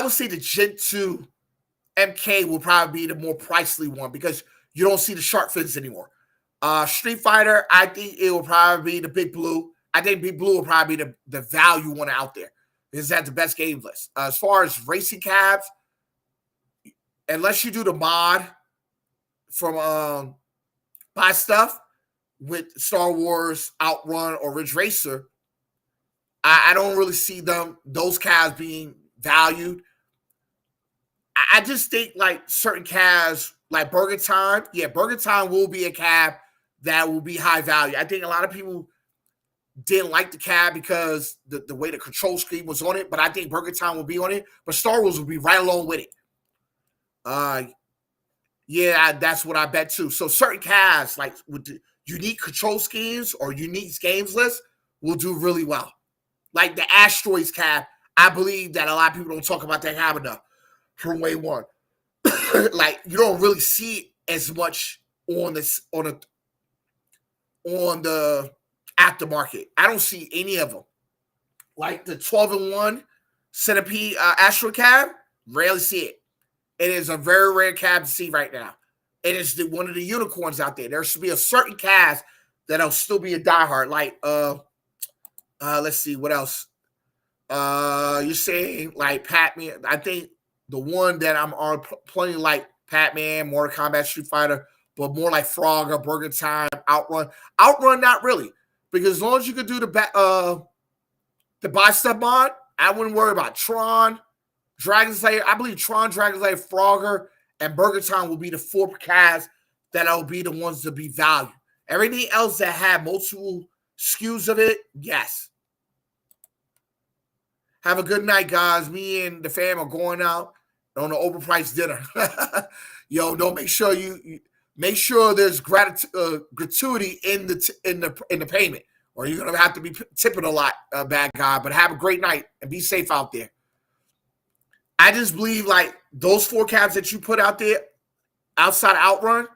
would say the Gen 2 MK will probably be the more pricey one, because you don't see the shark fins anymore. Street Fighter, I think it will probably be the Big Blue. I think Big Blue will probably be the value one out there, because it has the best game list. As far as racing cabs, unless you do the mod from buy stuff with Star Wars, Outrun, or Ridge Racer, I don't really see those cabs being valued. I just think like certain cabs, like Burger Time, Burger Time will be a cab that will be high value. I think a lot of people didn't like the cab because the way the control scheme was on it, but I think Burger Time will be on it. But Star Wars will be right along with it. That's what I bet too. So certain cabs, like with the unique control schemes or unique games list, will do really well. Like the Asteroids cab, I believe that a lot of people don't talk about that cab enough from Way One. Like you don't really see it as much on the aftermarket. I don't see any of them. Like the 12-in-1 Centipede Astro cab, rarely see it. It is a very rare cab to see right now. It is one of the unicorns out there. There should be a certain cast that'll still be a diehard. Like let's see what else. You're saying like Pac-Man. I think the one that I'm on plenty like Pac-Man, Mortal Kombat, Street Fighter, but more like Frogger, Burger Time, Outrun. Outrun, not really, because as long as you could do the buy stuff mod, I wouldn't worry about Tron, Dragon Slayer. I believe Tron, Dragon Slayer, Frogger, and Burger Time will be the 4 cast that'll be the ones to be valued. Everything else that had multiple SKUs of it, yes. Have a good night, guys. Me and the fam are going out on an overpriced dinner. Yo, don't make sure you make sure there's gratuity in the payment, or you're gonna have to be tipping a lot, bad guy. But have a great night and be safe out there. I just believe like those 4 cabs that you put out there outside Outrun,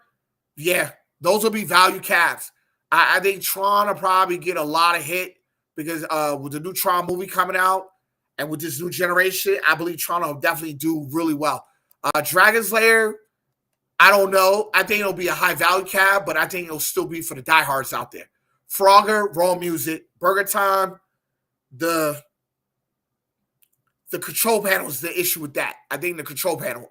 those will be value cabs. I think Tron will probably get a lot of hit because with the new Tron movie coming out and with this new generation, I believe Tron will definitely do really well. Dragon Slayer, I don't know. I think it'll be a high value cab, but I think it'll still be for the diehards out there. Frogger, raw music. Burger Time, the control panel is the issue with that. I think the control panel.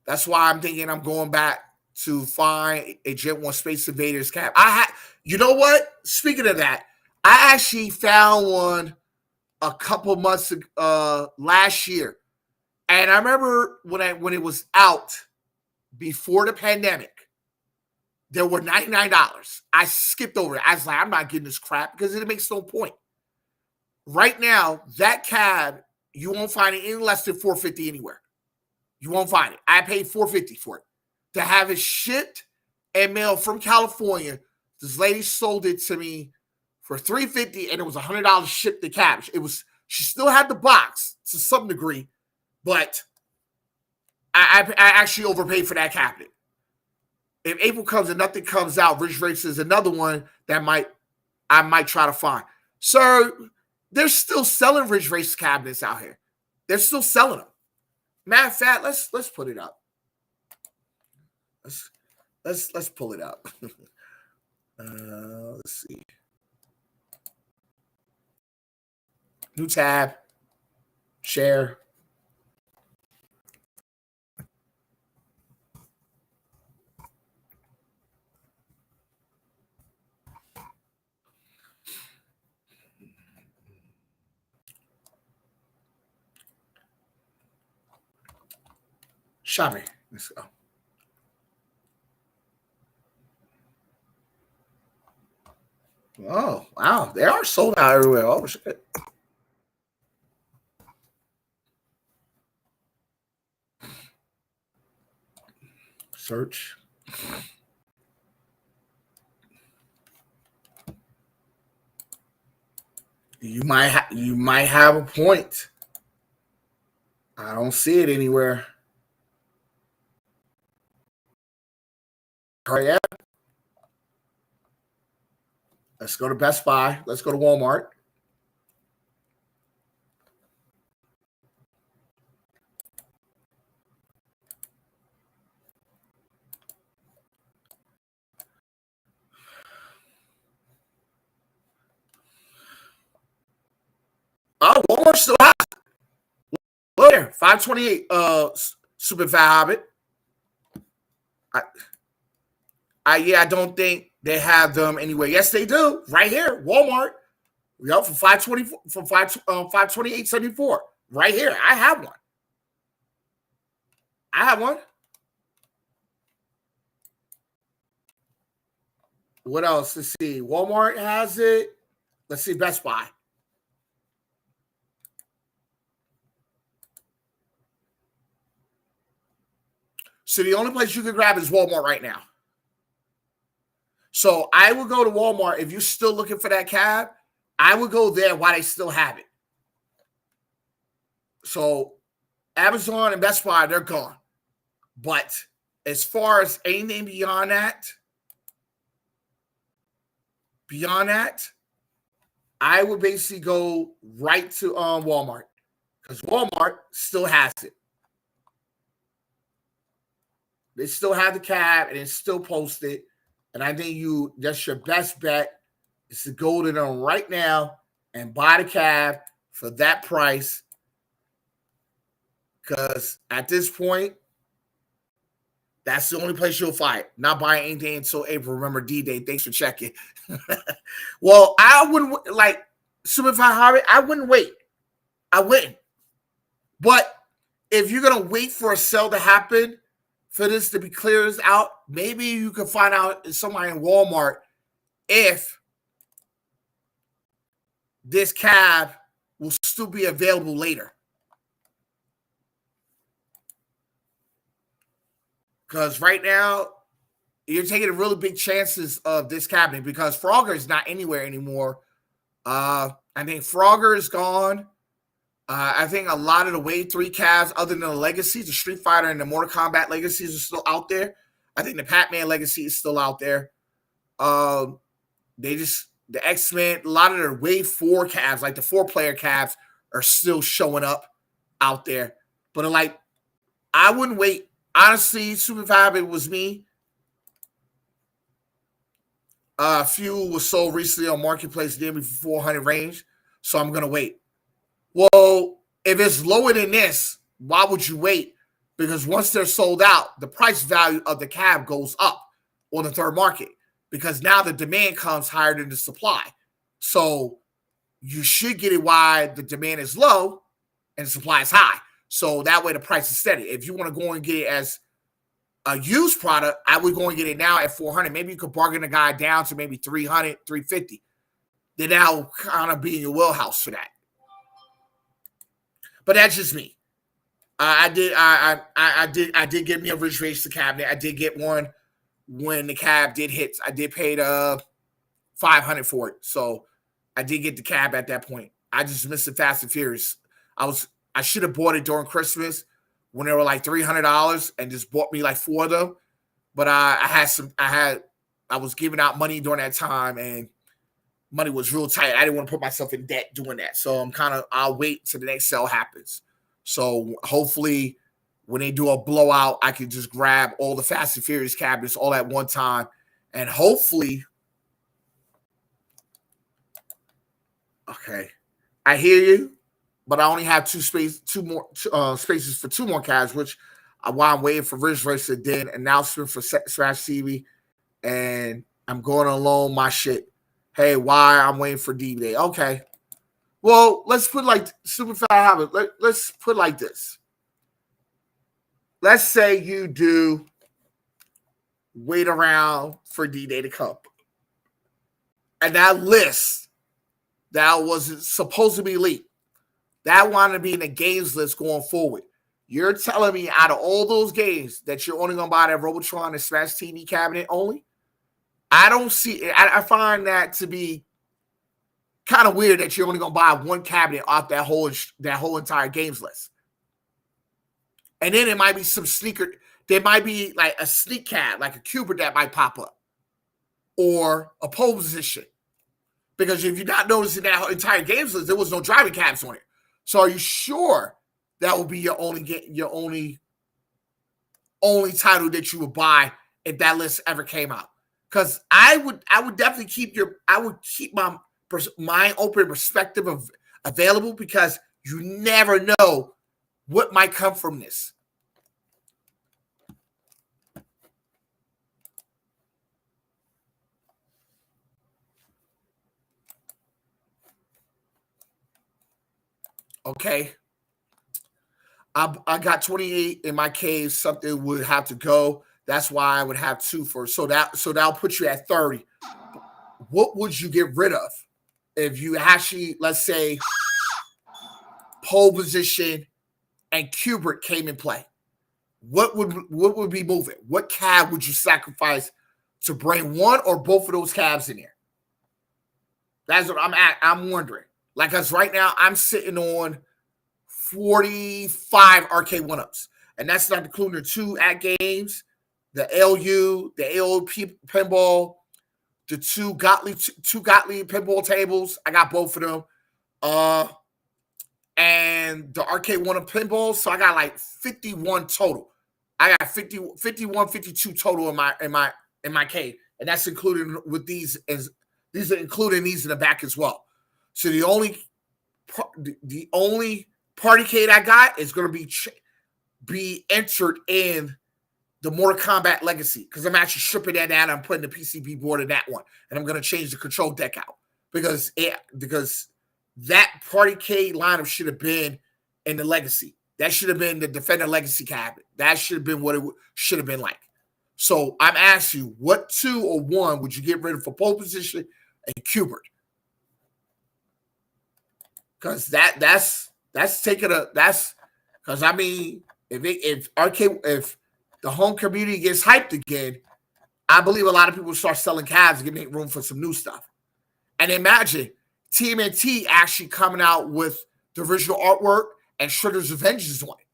That's why I'm thinking I'm going back to find a Gen 1 Space Invaders cab. You know what? Speaking of that, I actually found one a couple months last year. And I remember when it was out before the pandemic, there were $99. I skipped over it. I was like, I'm not getting this crap because it makes no point. Right now, that cab, you won't find it any less than $450 anywhere. You won't find it. I paid $450 for it. To have it shipped and mailed from California, this lady sold it to me for $350, and it was $100 shipped to cab. She still had the box to some degree, but I actually overpaid for that cabinet. If April comes and nothing comes out, Ridge Racer is another one that I might try to find. So they're still selling Ridge Racer cabinets out here. They're still selling them. Matter of fact, let's put it up. Let's pull it up. Let's see. New tab. Share. Shopping. Let's go. Oh, wow. They are sold out everywhere. Oh, shit. Search. You might have a point. I don't see it anywhere. All right, yeah. Let's go to Best Buy. Let's go to Walmart. Oh, Walmart's still hot. Look there, 528. Super Fat Hobbit. I don't think they have them anywhere. Yes, they do. Right here, Walmart. Yep, for 520 from 528.74. Right here. I have one. What else? Let's see. Walmart has it. Let's see, Best Buy. So the only place you can grab is Walmart right now. So I would go to Walmart. If you're still looking for that cab, I would go there while they still have it. So Amazon and Best Buy, they're gone. But as far as anything beyond that, I would basically go right to Walmart because Walmart still has it. They still have the cab and it's still posted. And I think that's your best bet is to go to them right now and buy the cab for that price. Because at this point, that's the only place you'll find it. Not buying anything until April. Remember D-Day. Thanks for checking. Well, I wouldn't like Super Fat Hobby. I wouldn't wait. I wouldn't. But if you're gonna wait for a sale to happen for this to be cleared out, maybe you can find out somewhere in Walmart if this cab will still be available later. Because right now, you're taking really big chances of this cabinet because Frogger is not anywhere anymore. I think Frogger is gone. I think a lot of the Wave 3 cabs, other than the Legacies, the Street Fighter and the Mortal Kombat Legacies are still out there. I think the Pac-Man Legacy is still out there. The X-Men, a lot of their Wave 4 cabs, like the 4-player cabs, are still showing up out there. But I wouldn't wait. Honestly, Super Fab, it was me. Fuel was sold recently on Marketplace near me for 400 range, so I'm going to wait. Well, if it's lower than this, why would you wait? Because once they're sold out, the price value of the cab goes up on the third market because now the demand comes higher than the supply. So you should get it while the demand is low and the supply is high. So that way the price is steady. If you want to go and get it as a used product, I would go and get it now at 400. Maybe you could bargain a guy down to maybe 300, 350. Then that'll kind of be in your wheelhouse for that. But that's just me. I did get me a Ridge Racer cabinet. I did get one when the cab did hit. I did pay $500 for it. So I did get the cab at that point. I just missed the Fast and Furious. I should have bought it during Christmas when they were like $300 and just bought me like 4 of them. But I was giving out money during that time and money was real tight. I didn't want to put myself in debt doing that. So I'll wait till the next sale happens. So hopefully when they do a blowout, I can just grab all the Fast and Furious cabinets all at one time, and hopefully, okay, I hear you, but I only have spaces for 2 more cabs, which while I'm waiting for Rich Racer, did an announcement for Smash TV, and I'm going to loan my shit. Hey, why I'm waiting for DVD? Okay, well, let's put like super fat habit. Let's put like this. Let's say you do wait around for D-Day to come. And that list that was supposed to be leaked, that wanted to be in the games list going forward. You're telling me out of all those games that you're only going to buy that Robotron and Smash TV cabinet only? I don't see it. I find that to be kind of weird that you're only going to buy one cabinet off that whole entire games list. And then it might be some sneaker. There might be like a sneak cab, like a Cuber that might pop up. Or a pole position. Because if you're not noticing that entire games list, there was no driving cabs on it. So are you sure that will be your only title that you would buy if that list ever came out? Because I would definitely keep my mind open, perspective available, because you never know what might come from this. Okay. I got 28 in my case. Something would have to go. That's why I would have 2 for. So that'll put you at 30. What would you get rid of if you actually, let's say, pole position and Kubert came in play? What would be moving? What cab would you sacrifice to bring one or both of those cabs in there? That's what I'm wondering. Like, us right now, I'm sitting on 45 Arcade1Ups, and that's not including the 2 at games, the LU, the AOP pinball, the 2 Gottlieb pinball tables. I got both of them. And the Arcade1Up pinballs. So I got like 51 total. I got 51, 52 total in my cave, and that's including with these are including these in the back as well. So the only party cade I got is going to be entered in the Mortal Kombat Legacy, because I'm actually stripping that down. I'm putting the PCB board in that one, and I'm going to change the control deck out because that party cade lineup should have been in the Legacy. That should have been the Defender Legacy cabinet. That should have been what it should have been like. So I'm asking you, what 2 or 1 would you get rid of for pole position and Kubert? Because that's because I mean, if the home community gets hyped again, I believe a lot of people start selling cabs to make room for some new stuff. And imagine TMNT actually coming out with the original artwork and Shredder's Avengers on it.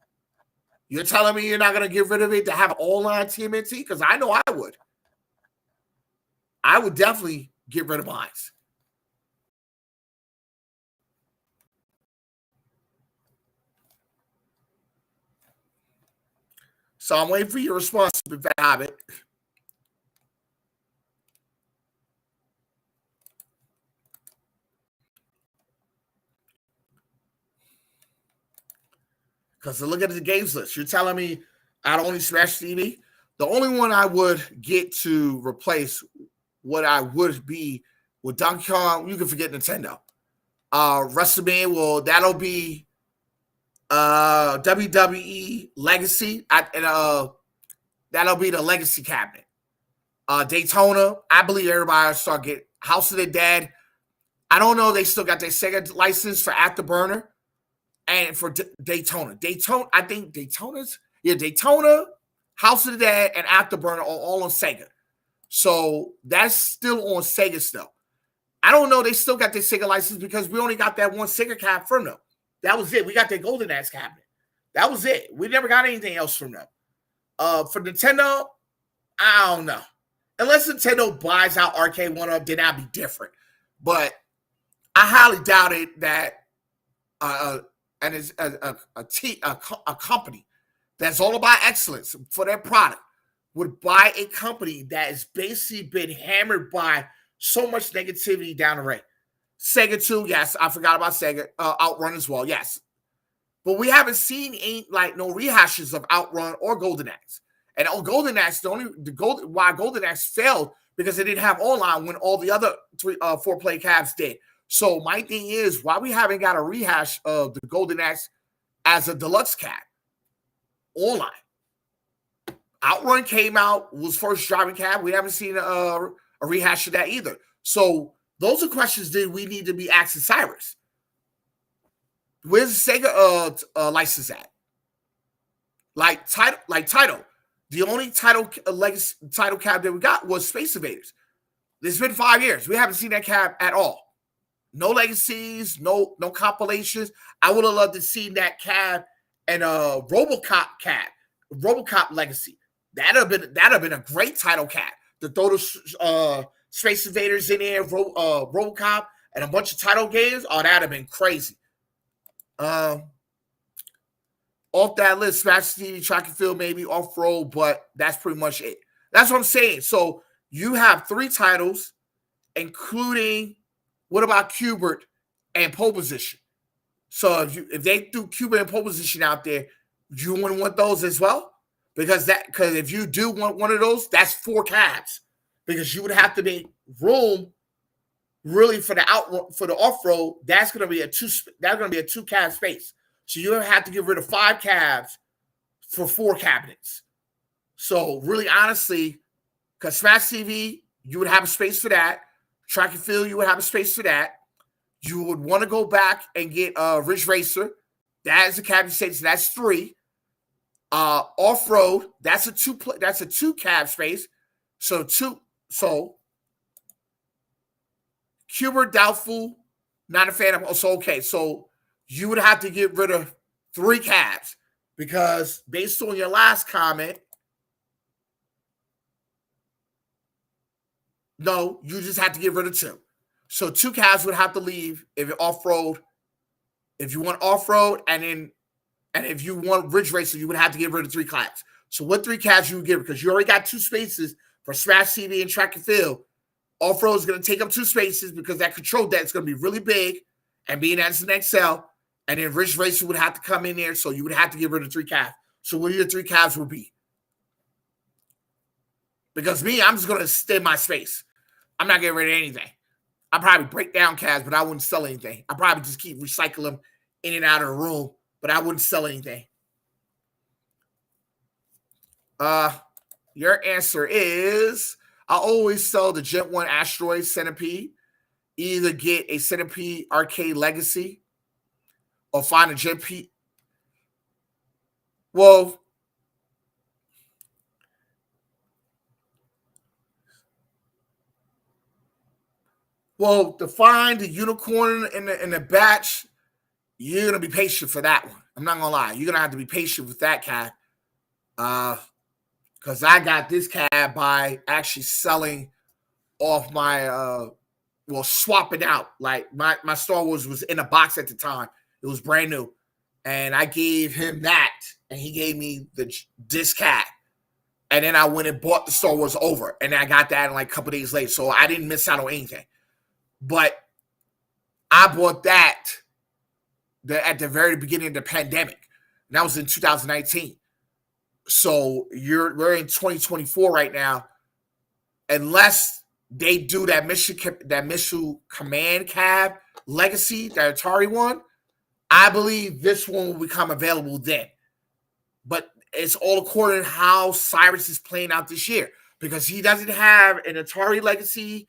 You're telling me you're not going to get rid of it to have all-line TMNT? Because I know I would. I would definitely get rid of mine. So I'm waiting for your response, Big Habit. Because look at the games list. You're telling me I'd only Smash TV? The only one I would get to replace what I would be with Donkey Kong, you can forget Nintendo. WrestleMania, well, that'll be WWE Legacy. That'll be the Legacy cabinet. Daytona, I believe everybody will start getting House of the Dead. I don't know. They still got their Sega license for Afterburner and for Daytona. I think Daytona, House of the Dead, and Afterburner are all on Sega. So that's still on Sega still. I don't know. They still got their Sega license because we only got that one Sega cab from them. That was it. We got their Golden Axe cabinet. That was it. We never got anything else from them. For Nintendo, I don't know. Unless Nintendo buys out Arcade1Up, then that'd be different. But I highly doubt it that and it's a company that's all about excellence for their product would buy a company that has basically been hammered by so much negativity down the way. Sega 2, yes, I forgot about Sega. Outrun as well, yes. But we haven't seen no rehashes of Outrun or Golden Axe. And on Golden Axe, why Golden Axe failed because it didn't have online when all the other 4-play cabs did. So my thing is, why we haven't got a rehash of the Golden Axe as a deluxe cab online? Outrun came out, was first driving cab. We haven't seen a rehash of that either. So those are questions that we need to be asking Cyrus. Where's the Sega license at? Like title. The only legacy title cab that we got was Space Invaders. It's been 5 years. We haven't seen that cab at all. No legacies, no compilations. I would have loved to see that cab and RoboCop cab, RoboCop legacy. That'd have been a great title cab to throw the Space Invaders in there, RoboCop, and a bunch of title games. Oh, that'd have been crazy. Off that list, Smash TV, Track and Field, maybe Off-Road, but that's pretty much it. That's what I'm saying. So you have 3 titles, including what about Qbert and Pole Position? So if they threw Qbert and Pole Position out there, you wouldn't want those as well? Because if you do want one of those, that's 4 cabs. Because you would have to make room really for the off-road. That's going to be a 2 cab space. So you have to get rid of 5 cabs for 4 cabinets. So really, honestly, because Smash TV, you would have a space for that. Track and Field, you would have a space for that. You would want to go back and get Ridge Racer. That is a cabinet space. So that's 3. Off-road, that's a 2 cab space. So Qbert, doubtful, not a fan of. So okay, so you would have to get rid of 3 cabs because based on your last comment, no, you just have to get rid of 2. So 2 cabs would have to leave if you're off-road. If you want off-road and if you want Ridge Racer, you would have to get rid of 3 cabs. So what 3 cabs you would give? Because you already got 2 spaces for Smash TV and Track and Field. Off-road is going to take up 2 spaces because that control deck is going to be really big and being as an XL. And then Ridge Racer would have to come in there, so you would have to get rid of 3 cabs. So what your 3 cabs would be? Because me, I'm just going to extend my space. I'm not getting rid of anything. I'd probably break down cabs, but I wouldn't sell anything. I'd probably just keep recycling them in and out of the room, but I wouldn't sell anything. Your answer is, I always sell the Gen 1 Asteroid Centipede. Either get a Centipede Arcade Legacy or find a Gen P. Well, to find the unicorn in the batch, you're gonna be patient for that one. I'm not gonna lie, you're gonna have to be patient with that cab. Because I got this cab by actually selling off my swapping out. Like my Star Wars was in a box at the time. It was brand new. And I gave him that, and he gave me this cab. And then I went and bought the Star Wars over, and I got that in like a couple days later. So I didn't miss out on anything. But I bought that at the very beginning of the pandemic. And that was in 2019. So we're in 2024 right now. Unless they do that missile command cab legacy, that Atari one, I believe this one will become available then. But it's all according to how Cyrus is playing out this year, because he doesn't have an Atari legacy.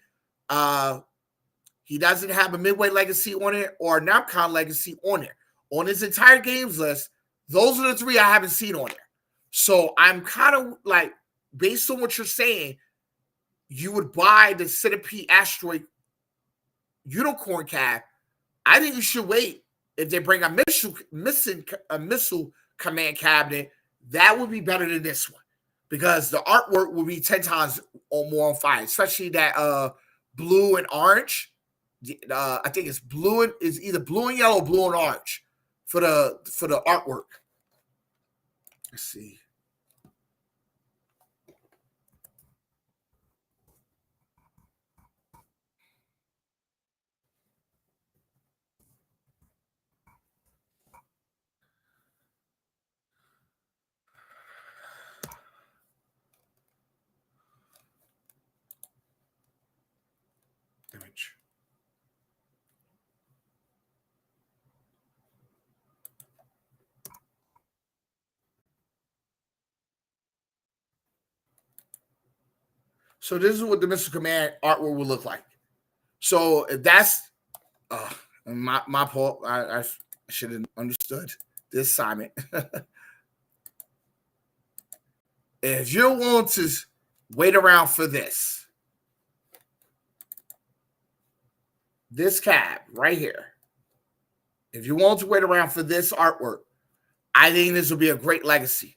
He doesn't have a Midway legacy on it or a Namcon legacy on there. On his entire games list, those are the 3 I haven't seen on there. So I'm kind of like, based on what you're saying, you would buy the Centipede Asteroid Unicorn cab. I think you should wait. If they bring a missile command cabinet, that would be better than this one, because the artwork will be 10 times or more on fire, especially that blue and orange. I think it's either blue and yellow or blue and orange for the artwork. Let's see. Image. So this is what the Missile Command artwork would look like. So if that's my fault, I should have understood this assignment. If you're willing to wait around for this cab right here, if you want to wait around for this artwork, I think this will be a great legacy.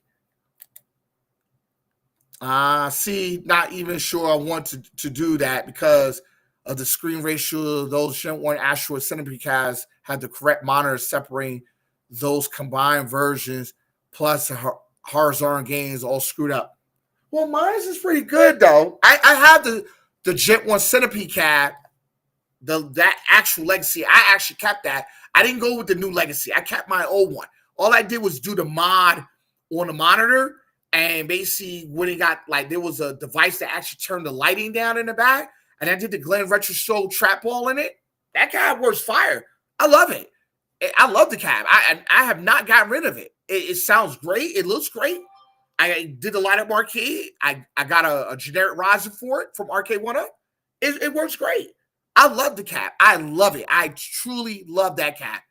See, not even sure I want to do that because of the screen ratio. Those Gen 1 Asteroid Centipede cabs had the correct monitor separating those combined versions, plus the horizontal gains all screwed up. Well, mine is pretty good though. I have the Gen 1 Centipede cab, that actual legacy. I actually kept that. I didn't go with the new legacy. I kept my old one. All I did was do the mod on the monitor. And basically, when it got, like, there was a device that actually turned the lighting down in the back, and I did the Glen Retro Show trap ball in it. That cab works fire. I love it. I love the cab. I have not gotten rid of it. It sounds great. It looks great. I did the lineup arcade. I got a generic riser for it from Arcade1Up. It works great. I love the cab. I love it. I truly love that cab.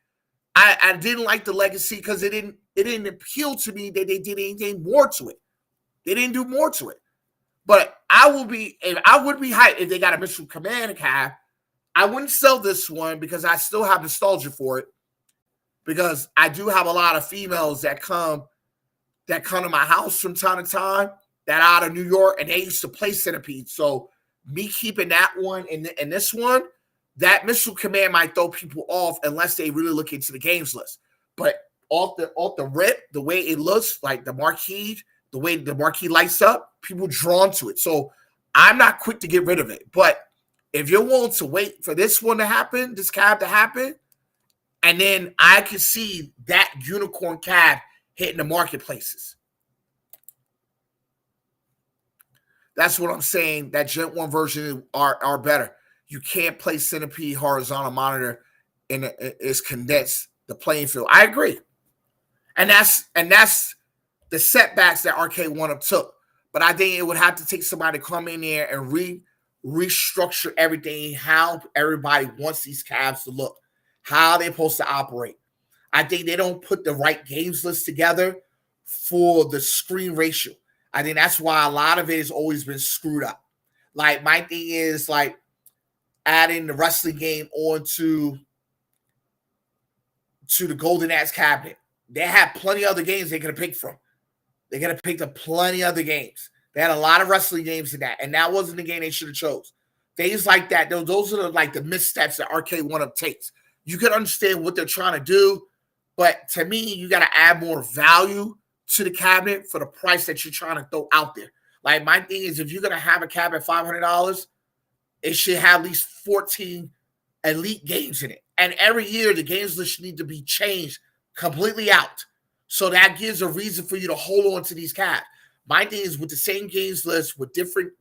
I didn't like the legacy because it didn't appeal to me that they did anything more to it. They didn't do more to it. But I would be hyped if they got a Missile Command cab. I wouldn't sell this one because I still have nostalgia for it. Because I do have a lot of females that come to my house from time to time that are out of New York, and they used to play Centipede. So me keeping that one and this one, that Missile Command might throw people off unless they really look into the games list. But off the rip, the way it looks, like the marquee, the way the marquee lights up, people drawn to it. So I'm not quick to get rid of it. But if you're willing to wait for this one to happen, this cab to happen, and then I can see that unicorn cab hitting the marketplaces. That's what I'm saying. That Gen 1 version are better. You can't play Centipede horizontal monitor and it's condensed the playing field. I agree. And that's the setbacks that Arcade1Up took. But I think it would have to take somebody to come in there and restructure everything, how everybody wants these cabs to look, how they're supposed to operate. I think they don't put the right games list together for the screen ratio. I think that's why a lot of it has always been screwed up. Like, my thing is, like, adding the wrestling game onto the Golden Axe cabinet. They had plenty of other games they could have picked from. They could have picked up plenty of other games. They had a lot of wrestling games in that, and that wasn't the game they should have chose. Things like that, those are like the missteps that Arcade1Up takes. You can understand what they're trying to do, but to me, you got to add more value to the cabinet for the price that you're trying to throw out there. Like, my thing is, if you're going to have a cabinet $500, it should have at least 14 elite games in it. And every year, the games list need to be changed completely out. So that gives a reason for you to hold on to these cabs. My thing is, with the same games list, with different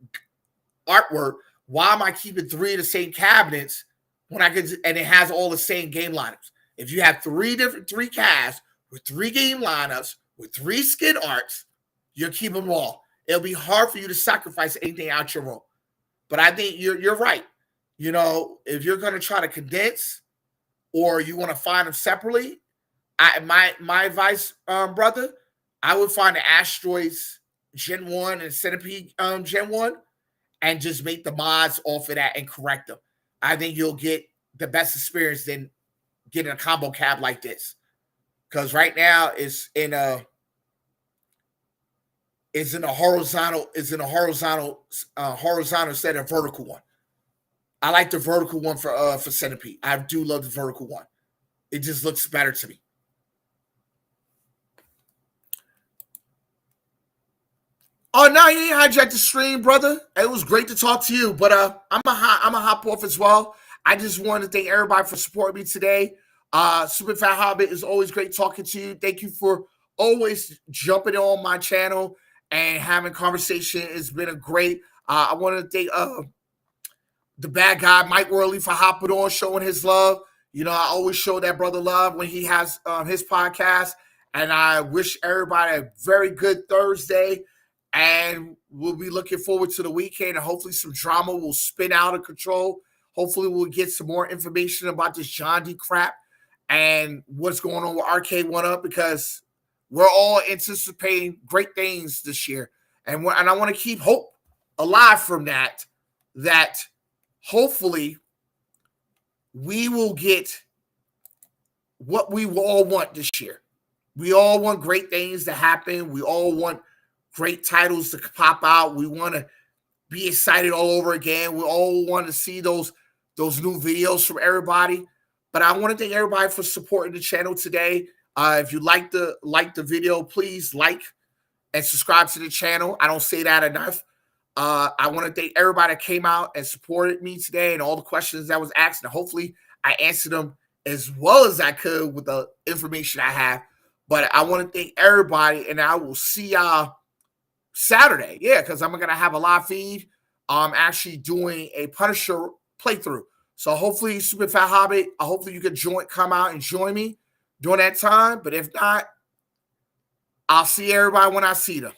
artwork, why am I keeping 3 of the same cabinets when I could, and it has all the same game lineups? If you have 3 cabs with 3 game lineups, with 3 skin arts, you'll keep them all. It'll be hard for you to sacrifice anything out your room. But I think you're right. You know, if you're going to try to condense or you want to find them separately, my advice, brother, I would find the Asteroids Gen 1 and Centipede Gen 1 and just make the mods off of that and correct them. I think you'll get the best experience than getting a combo cab like this. Because right now it's in a horizontal instead of vertical one. I like the vertical one for Centipede. I do love the vertical one. It just looks better to me. Oh no, you ain't hijacked the stream, brother. It was great to talk to you, but I'm a hop off as well. I just want to thank everybody for supporting me today. Super Fat Hobbit, is always great talking to you. Thank you for always jumping on my channel and having conversation. It's been a great. I want to thank the bad guy Mike Worley for hopping on, showing his love. You know, I always show that brother love when he has his podcast. And I wish everybody a very good Thursday. And we'll be looking forward to the weekend. And hopefully some drama will spin out of control. Hopefully we'll get some more information about this John D crap and what's going on with Arcade1Up, because we're all anticipating great things this year. And I want to keep hope alive from that hopefully we will get what we all want this year. We all want great things to happen. We all want great titles to pop out. We want to be excited all over again. We all want to see those new videos from everybody. But I want to thank everybody for supporting the channel today. If you like the video, please like and subscribe to the channel. I don't say that enough. I want to thank everybody that came out and supported me today and all the questions that was asked. And hopefully I answered them as well as I could with the information I have. But I want to thank everybody, and I will see y'all Saturday. Yeah, because I'm going to have a live feed. I'm actually doing a Punisher playthrough. So hopefully, Super Fat Hobbit, hopefully you can come out and join me during that time. But if not, I'll see everybody when I see them.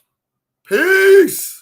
Peace.